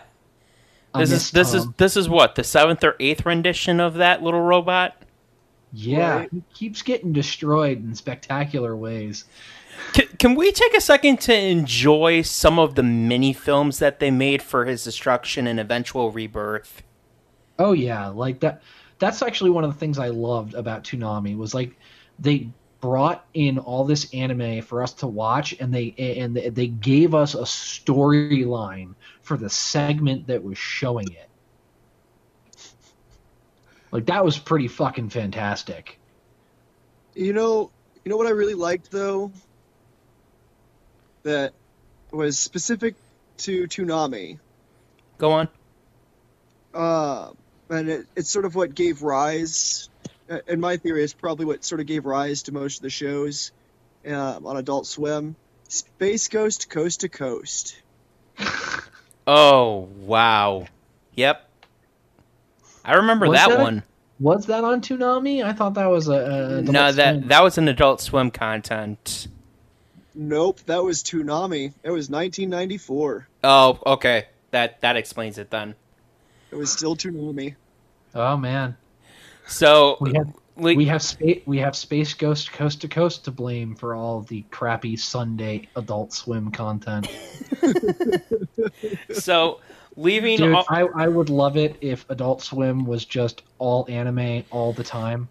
This is what, the 7th or 8th rendition of that little robot? Yeah, right. He keeps getting destroyed in spectacular ways. Can we take a second to enjoy some of the mini films that they made for his destruction and eventual rebirth? Oh yeah, like that. That's actually one of the things I loved about Toonami, was like they brought in all this anime for us to watch, and they gave us a storyline for the segment that was showing it. Like, that was pretty fucking fantastic. You know what I really liked, though? That was specific to Toonami. Go on. And it's sort of what gave rise, in my theory, it's probably what sort of gave rise to most of the shows on Adult Swim. Space Ghost Coast to Coast. Oh, wow. Yep. I remember that one. Was that on Toonami? I thought that was a no, that was an Adult Swim content. Nope, that was Toonami. It was 1994. Oh, okay. That explains it then. It was still Toonami. Oh man. So we have Space Ghost Coast to Coast to blame for all the crappy Sunday Adult Swim content. So leaving. Dude, I would love it if Adult Swim was just all anime all the time.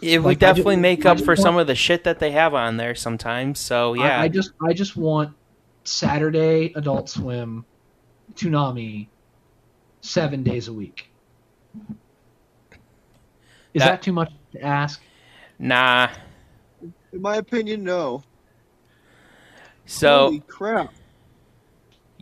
It would definitely make up for some of the shit that they have on there sometimes. So yeah, I just want Saturday Adult Swim, Toonami, 7 days a week. Is that too much to ask? Nah. In my opinion, no. So holy crap!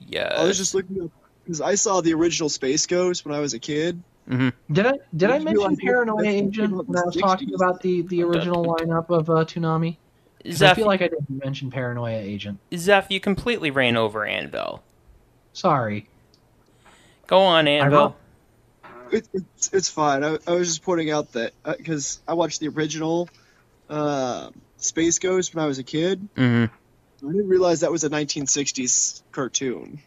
Yeah, I was just looking up because I saw the original Space Ghost when I was a kid. Mm-hmm. Did I mention Paranoia Agent when I was talking about the original lineup of Toonami? I feel like I didn't mention Paranoia Agent. Zeph, you completely ran over Anvil. Sorry. Go on, Anvil. It's fine. I was just pointing out that because I watched the original Space Ghost when I was a kid. Mm-hmm. I didn't realize that was a 1960s cartoon.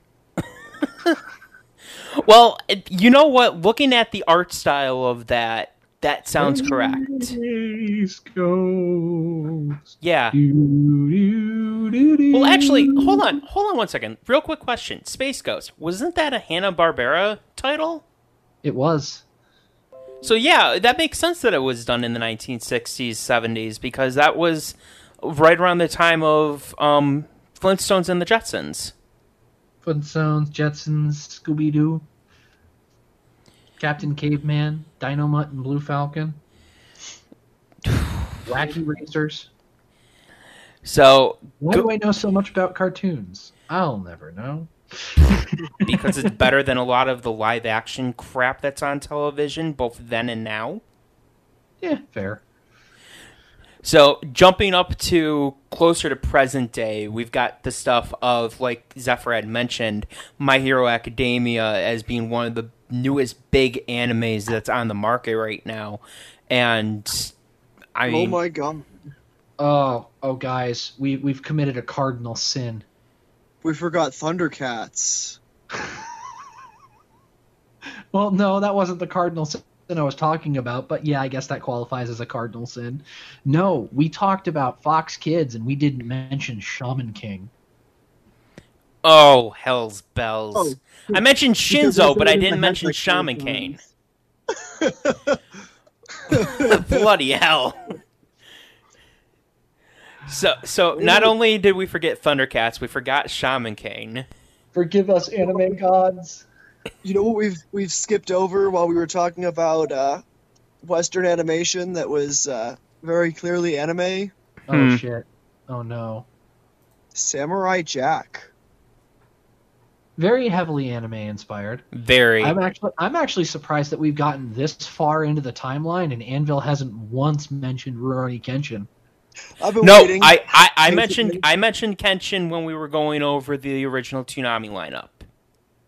Well, you know what? Looking at the art style of that sounds correct. Space Ghost. Yeah. Do-do-do-do. Well, actually, hold on 1 second. Real quick question. Space Ghost, wasn't that a Hanna-Barbera title? It was. So yeah, that makes sense that it was done in the 1960s, 70s, because that was right around the time of Flintstones and the Jetsons. Flintstones, Jetsons, Scooby-Doo, Captain Caveman, Dynamite and Blue Falcon, Wacky Racers. So Why do I know so much about cartoons? I'll never know. Because it's better than a lot of the live-action crap that's on television, both then and now. Yeah, fair. So, jumping up to closer to present day, we've got the stuff of, like Zephyr had mentioned, My Hero Academia as being one of the newest big animes that's on the market right now. And, I mean... Oh my god. Oh, guys, we've committed a cardinal sin. We forgot Thundercats. Well, no, that wasn't the cardinal sin I was talking about, but yeah, I guess that qualifies as a cardinal sin. No, we talked about Fox Kids, and we didn't mention Shaman King. Oh, hell's bells. Oh, I mentioned because Shinzo, I but I thought didn't it mention had Shaman like King. Bloody hell. So not only did we forget Thundercats, we forgot Shaman King. Forgive us, anime gods. You know what we've skipped over while we were talking about Western animation that was very clearly anime? Oh, shit. Oh, no. Samurai Jack. Very heavily anime inspired. Very. I'm actually surprised that we've gotten this far into the timeline and Anvil hasn't once mentioned Rurouni Kenshin. I've been No, waiting. I mentioned Kenshin when we were going over the original Toonami lineup.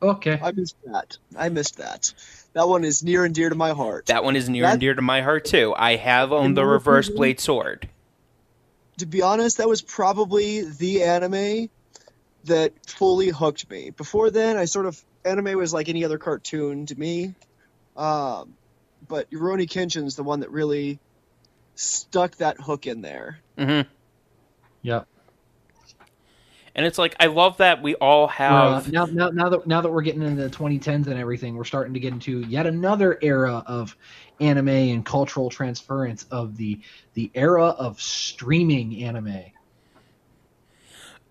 Okay. I missed that. That one is near and dear to my heart. That one is near and dear to my heart too. I have owned the reverse blade sword. To be honest, that was probably the anime that fully hooked me. Before then, anime was like any other cartoon to me. But Rurouni Kenshin's the one that really stuck that hook in there. Mm-hmm. Yeah. And it's like I love that we all have now that we're getting into the 2010s and everything, we're starting to get into yet another era of anime and cultural transference of the era of streaming anime.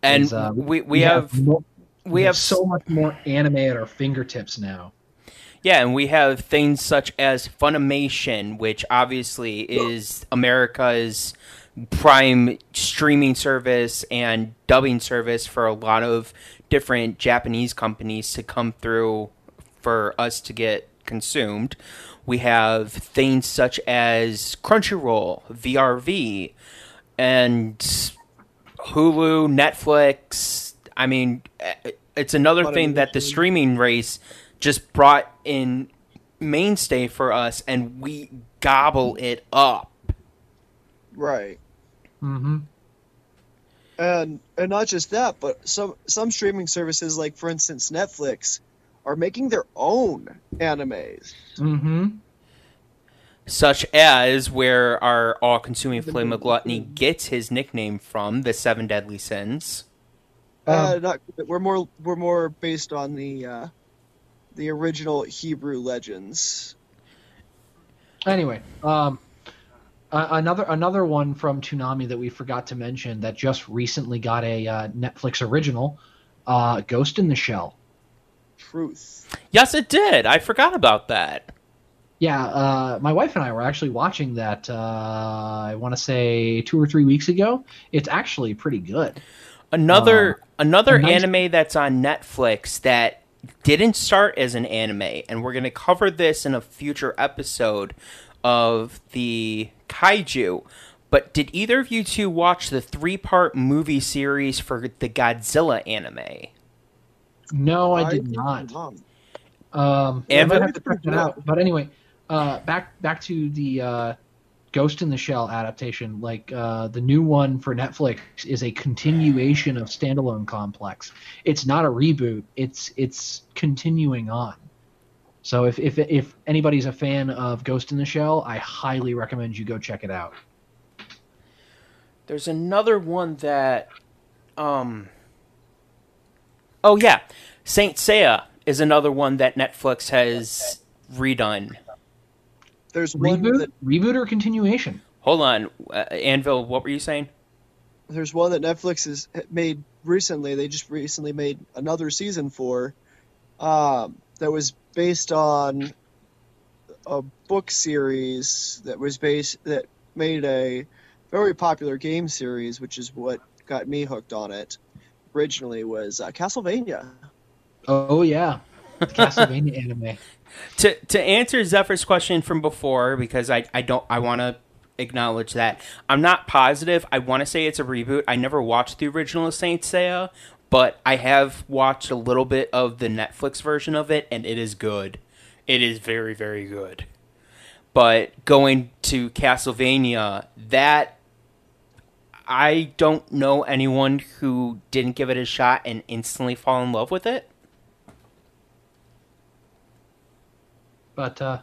And we have so much more anime at our fingertips now. Yeah, and we have things such as Funimation, which obviously is America's prime streaming service and dubbing service for a lot of different Japanese companies to come through for us to get consumed. We have things such as Crunchyroll, VRV, and Hulu, Netflix. I mean, it's another thing that the streaming race just brought in mainstay for us, and we gobble it up. Right. Mm-hmm. And not just that, but some streaming services, like for instance Netflix, are making their own animes. Mm-hmm. Such as where our all-consuming flame of gluttony gets his nickname from, the Seven Deadly Sins. We're more based on the original Hebrew legends. Anyway, another one from Toonami that we forgot to mention that just recently got a Netflix original, Ghost in the Shell. Truth. Yes, it did. I forgot about that. Yeah, my wife and I were actually watching that, I want to say 2 or 3 weeks ago. It's actually pretty good. Another nice anime that's on Netflix that didn't start as an anime, and we're going to cover this in a future episode of the Kaiju. But did either of you two watch the 3-part movie series for the Godzilla anime? No, I did not. I might have to check that out. But anyway, back to the Ghost in the Shell adaptation. Like the new one for Netflix is a continuation of Standalone Complex. It's not a reboot. It's continuing on. So if anybody's a fan of Ghost in the Shell, I highly recommend you go check it out. There's another one that, oh yeah, Saint Seiya is another one that Netflix has redone. There's reboot or continuation. Hold on, Anvil, what were you saying? There's one that Netflix has made recently. They just recently made another season for, that was based on a book series that made a very popular game series, which is what got me hooked on it. Originally was Castlevania. Oh yeah, the Castlevania anime. To answer Zephyr's question from before, because I want to acknowledge that I'm not positive. I want to say it's a reboot. I never watched the original Saint Seiya, but I have watched a little bit of the Netflix version of it, and it is good. It is very, very good. But going to Castlevania, that I don't know anyone who didn't give it a shot and instantly fall in love with it. But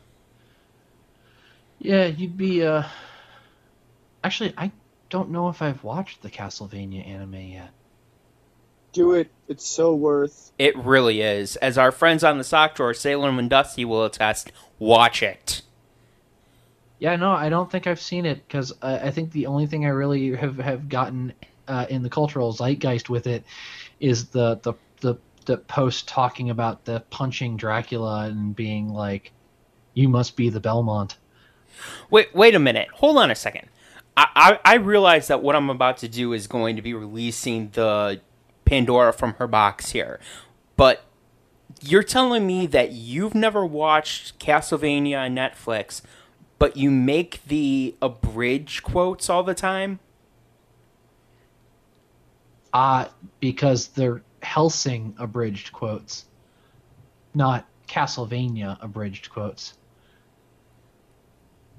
yeah, you'd be. Actually, I don't know if I've watched the Castlevania anime yet. Do it. It's so worth. It really is. As our friends on the sock drawer, Salem and Dusty, will attest, watch it. Yeah, no, I don't think I've seen it, because I think the only thing I really have gotten in the cultural zeitgeist with it is the post talking about the punching Dracula and being like, "You must be the Belmont." Wait a minute. Hold on a second. I realize that what I'm about to do is going to be releasing the Pandora from her box here, but you're telling me that you've never watched Castlevania on Netflix, but you make the abridged quotes all the time? Because they're Helsing abridged quotes, not Castlevania abridged quotes.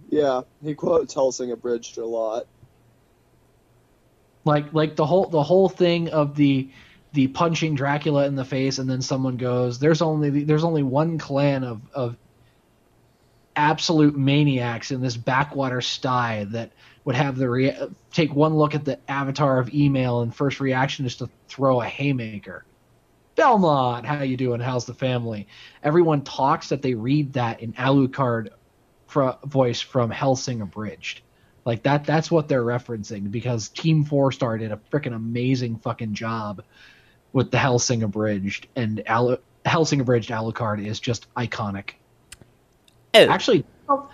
Yeah, he quotes Helsing abridged a lot. Like the whole thing of the punching Dracula in the face, and then someone goes, "There's only one clan of absolute maniacs in this backwater sty that would have take one look at the avatar of email and first reaction is to throw a haymaker. Belmont, how you doing? How's the family?" Everyone talks that they read that in Alucard voice from Helsing abridged. Like that's what they're referencing, because Team 4-Star did a freaking amazing fucking job with the Helsing abridged, and Helsing abridged Alucard is just iconic. Oh. Actually,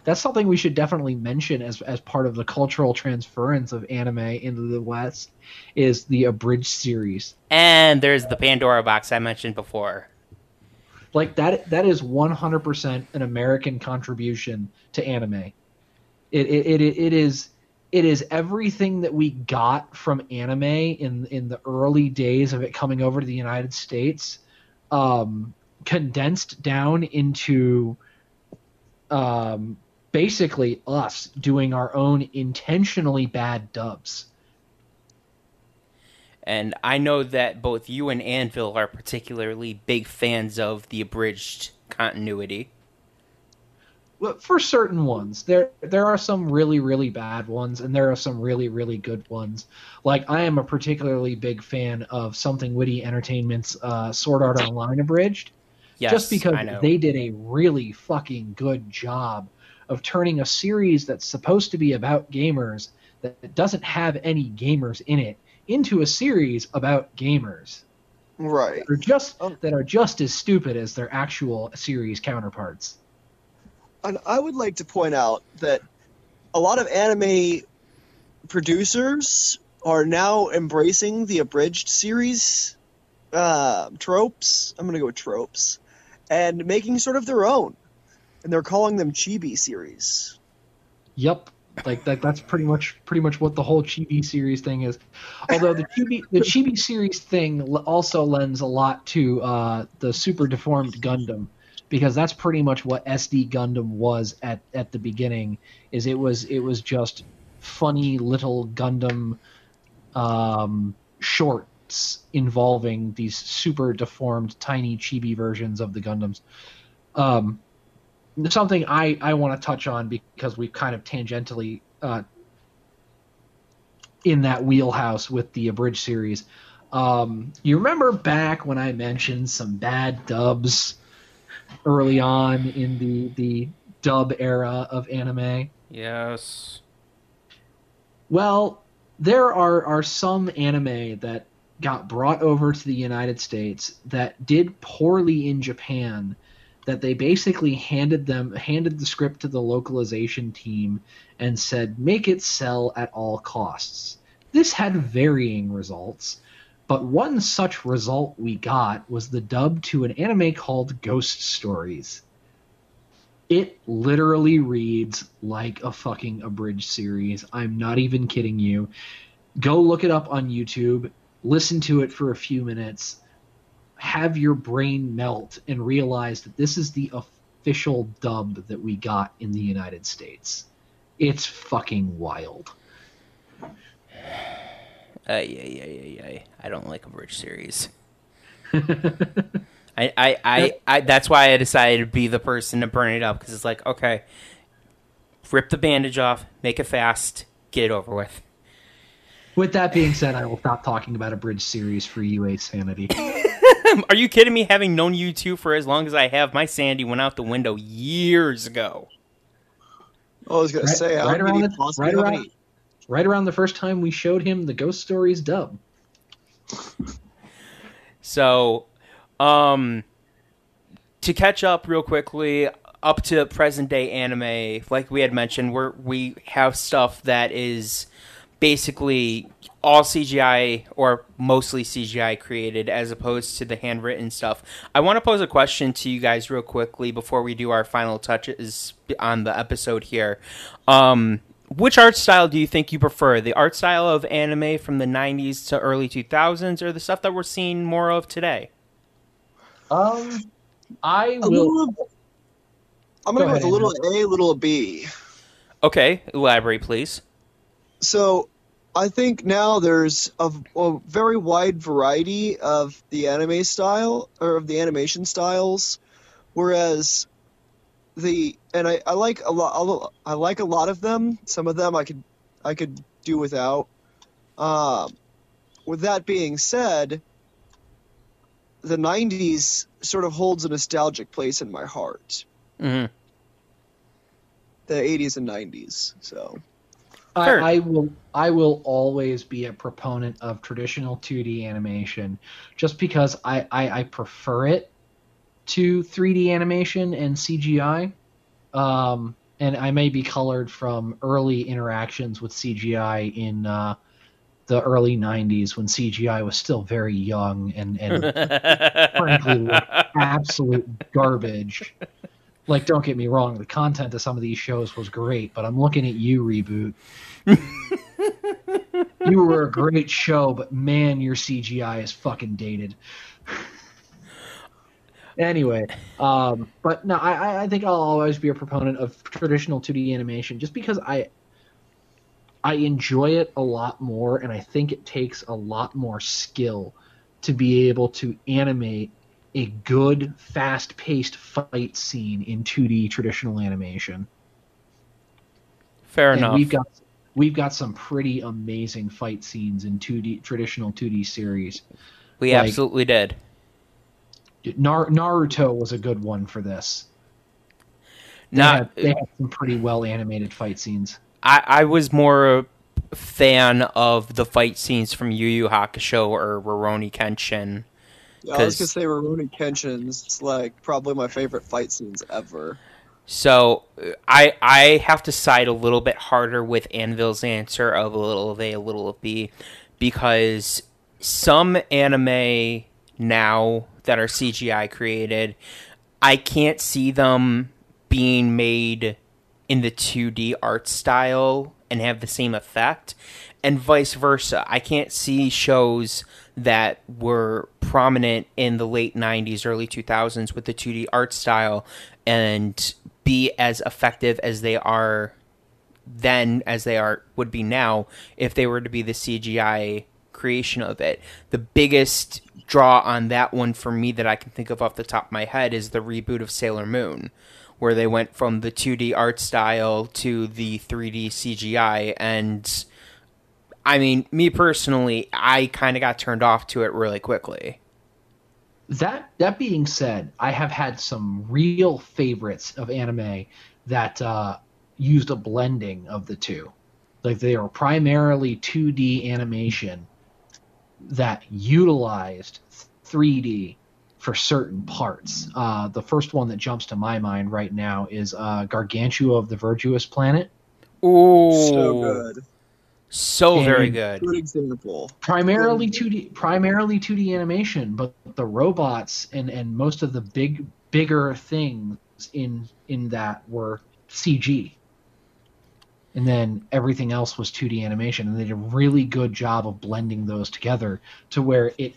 that's something we should definitely mention as part of the cultural transference of anime into the West, is the abridged series. And there's the Pandora box I mentioned before. Like that is 100% an American contribution to anime. It is everything that we got from anime in the early days of it coming over to the United States, condensed down into basically us doing our own intentionally bad dubs. And I know that both you and Anvil are particularly big fans of the abridged continuity. Well, for certain ones, there are some really, really bad ones, and there are some really, really good ones. Like, I am a particularly big fan of Something Witty Entertainment's Sword Art Online abridged. Yes, just because they did a really fucking good job of turning a series that's supposed to be about gamers, that doesn't have any gamers in it, into a series about gamers. Right. That are just as stupid as their actual series counterparts. And I would like to point out that a lot of anime producers are now embracing the abridged series tropes. I'm going to go with tropes. And making sort of their own. And they're calling them chibi series. Yep. Like that's pretty much what the whole chibi series thing is. Although the chibi series thing also lends a lot to the Super Deformed Gundam, because that's pretty much what SD Gundam was at the beginning. It was just funny little Gundam shorts involving these super deformed tiny chibi versions of the Gundams. Something I want to touch on because we've kind of tangentially in that wheelhouse with the abridged series. You remember back when I mentioned some bad dubs early on in the dub era of anime? Yes. Well, there are some anime that got brought over to the United States that did poorly in Japan, that they basically handed the script to the localization team and said, make it sell at all costs. This had varying results, but one such result we got was the dub to an anime called Ghost Stories. It literally reads like a fucking abridged series. I'm not even kidding you. Go look it up on YouTube, listen to it for a few minutes, have your brain melt and realize that this is the official dub that we got in the United States. It's fucking wild. I don't like abridged series. I that's why I decided to be the person to burn it up, because it's like, okay, rip the bandage off, make it fast, get it over with. With that being said, I will stop talking about abridged series for UA sanity. Are you kidding me? Having known you two for as long as I have, my sanity went out the window years ago. I was going to say, right around the first time we showed him the Ghost Stories dub. So, to catch up real quickly, up to present day anime, like we had mentioned, we have stuff that is basically all CGI or mostly CGI created, as opposed to the handwritten stuff. I want to pose a question to you guys real quickly before we do our final touches on the episode here. Which art style do you think you prefer? The art style of anime from the 90s to early 2000s, or the stuff that we're seeing more of today? I'm going to go with a little A, little B. Okay, elaborate, please. So, I think now there's a very wide variety of the anime style, or of the animation styles, whereas I like a lot of them. Some of them I could do without. With that being said, the 90s sort of holds a nostalgic place in my heart. Mm-hmm. The 80s and 90s, so... I will always be a proponent of traditional 2D animation, just because I prefer it to 3D animation and CGI. And I may be colored from early interactions with CGI in the early 90s, when CGI was still very young and frankly looked absolute garbage. Like, don't get me wrong, the content of some of these shows was great, but I'm looking at you, Reboot. You were a great show, but man, your CGI is fucking dated. Anyway, but no, I think I'll always be a proponent of traditional 2D animation, just because I enjoy it a lot more, and I think it takes a lot more skill to be able to animate a good, fast-paced fight scene in 2D traditional animation. Fair enough. We've got some pretty amazing fight scenes in traditional 2D series. We absolutely did. Naruto was a good one for this. They had some pretty well animated fight scenes. I was more a fan of the fight scenes from Yu Yu Hakusho or Rurouni Kenshin. Yeah, I was going to say Rurouni Kenshin's like probably my favorite fight scenes ever. So I have to side a little bit harder with Anvil's answer of a little of A, a little of B, because some anime now that are CGI created, I can't see them being made in the 2D art style and have the same effect, and vice versa. I can't see shows that were prominent in the late 90s, early 2000s with the 2D art style and be as effective as they are then as they would be now if they were to be the CGI creation of it. The biggest draw on that one for me that I can think of off the top of my head is the reboot of Sailor Moon, where they went from the 2D art style to the 3D CGI. And I mean, me personally, I kind of got turned off to it really quickly. That being said, I have had some real favorites of anime that used a blending of the two. Like, they are primarily 2D animation that utilized 3D for certain parts. The first one that jumps to my mind right now is Gargantua of the Virtuous Planet. Ooh, so good. So very good. Good example. Primarily 2D animation, but the robots and most of the bigger things in that were CG. And then everything else was 2D animation, and they did a really good job of blending those together to where it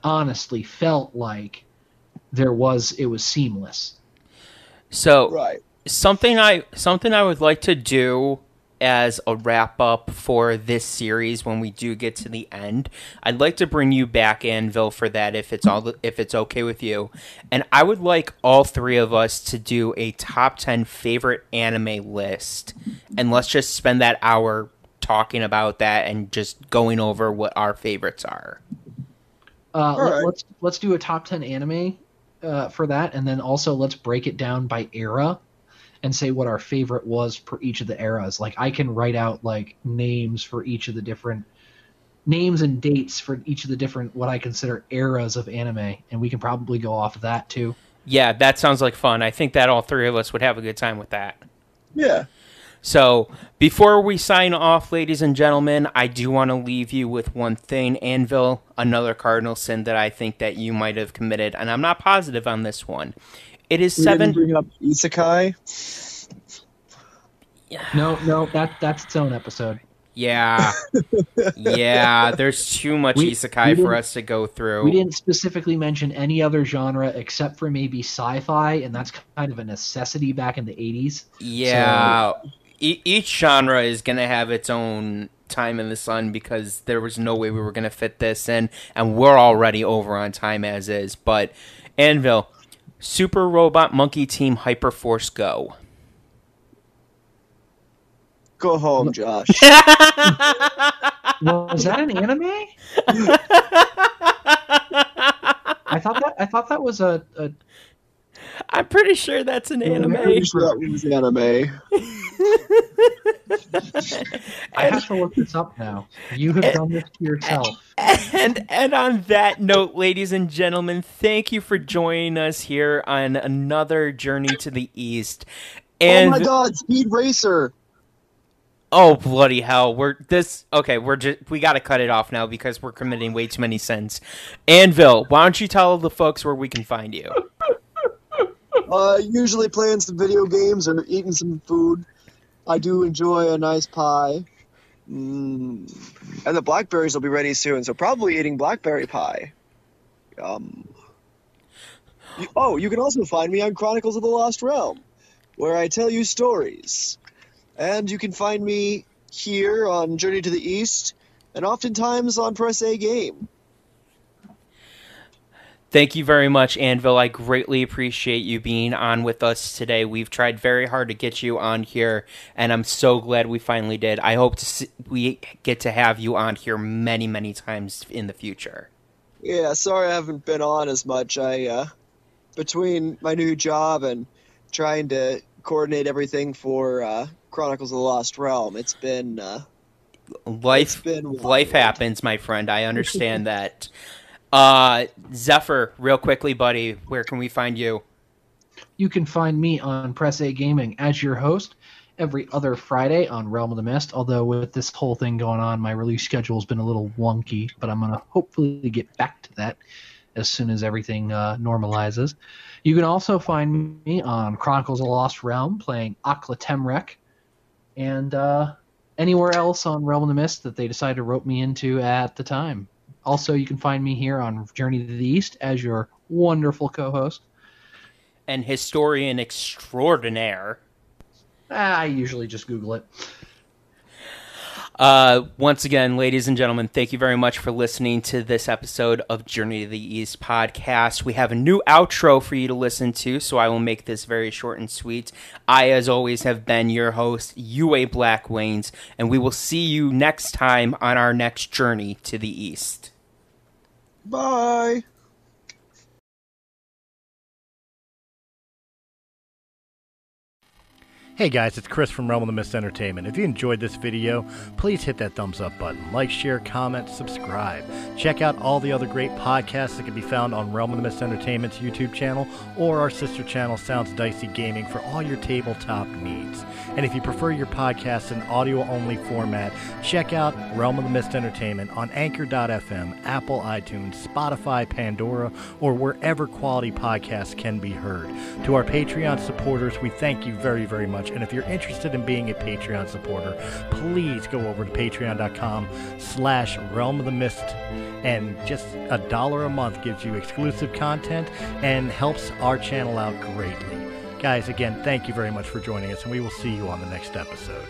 honestly felt like it was seamless. So right. something I would like to do as a wrap up for this series when we do get to the end, I'd like to bring you back, Anvil, for that if it's okay with you. And I would like all three of us to do a top 10 favorite anime list, and let's just spend that hour talking about that and just going over what our favorites are. Let's do a top 10 anime for that, and then also let's break it down by era and say what our favorite was for each of the eras. Like, I can write out like names for each of the different names and dates for each of the different what I consider eras of anime, and we can probably go off of that too. Yeah, that sounds like fun. I think that all three of us would have a good time with that. Yeah. So, before we sign off, ladies and gentlemen, I do want to leave you with one thing. Anvil, another cardinal sin that I think that you might have committed, and I'm not positive on this one. It is we didn't bring up isekai. No, that's its own episode. Yeah. Yeah, there's too much isekai for us to go through. We didn't specifically mention any other genre except for maybe sci-fi, and that's kind of a necessity back in the 80s. Yeah. So, each genre is going to have its own time in the sun because there was no way we were going to fit this in, and we're already over on time as is. But, Anvil, Super Robot Monkey Team Hyperforce Go. Go home, Josh. Was that an anime? I thought that was a I'm pretty sure that's an anime. I'm pretty sure that was anime. I have to look this up now. You have done this to yourself. And on that note, ladies and gentlemen, thank you for joining us here on another journey to the East. And oh my God, Speed Racer! Oh bloody hell! We gotta cut it off now because we're committing way too many sins. Anvil, why don't you tell the folks where we can find you? Usually playing some video games or eating some food. I do enjoy a nice pie. And the blackberries will be ready soon, so probably eating blackberry pie. You can also find me on Chronicles of the Lost Realm, where I tell you stories. And you can find me here on Journey to the East, and oftentimes on Press A Game. Thank you very much, Anvil. I greatly appreciate you being on with us today. We've tried very hard to get you on here, and I'm so glad we finally did. I hope we get to have you on here many, many times in the future. Yeah, sorry I haven't been on as much. Between my new job and trying to coordinate everything for Chronicles of the Lost Realm, it's been life happens, my friend. I understand that. Zephyr, real quickly, buddy, where can we find you? You can find me on Press A Gaming as your host every other Friday on Realm of the Mist, although with this whole thing going on, my release schedule has been a little wonky, but I'm going to hopefully get back to that as soon as everything normalizes. You can also find me on Chronicles of the Lost Realm playing Akla Temrek, and anywhere else on Realm of the Mist that they decided to rope me into at the time. Also, you can find me here on Journey to the East as your wonderful co-host. And historian extraordinaire. I usually just Google it. Once again, ladies and gentlemen, thank you very much for listening to this episode of Journey to the East podcast. We have a new outro for you to listen to, so I will make this very short and sweet. I, as always, have been your host, UA Black Waynes, and we will see you next time on our next journey to the East. Bye! Hey guys, it's Chris from Realm of the Mist Entertainment. If you enjoyed this video, please hit that thumbs up button. Like, share, comment, subscribe. Check out all the other great podcasts that can be found on Realm of the Mist Entertainment's YouTube channel or our sister channel, Sounds Dicey Gaming, for all your tabletop needs. And if you prefer your podcast in audio-only format, check out Realm of the Mist Entertainment on Anchor.fm, Apple iTunes, Spotify, Pandora, or wherever quality podcasts can be heard. To our Patreon supporters, we thank you very, very much. And if you're interested in being a Patreon supporter, please go over to patreon.com/Realm of the Mist, and just $1 a month gives you exclusive content and helps our channel out greatly. Guys, again, thank you very much for joining us, and we will see you on the next episode.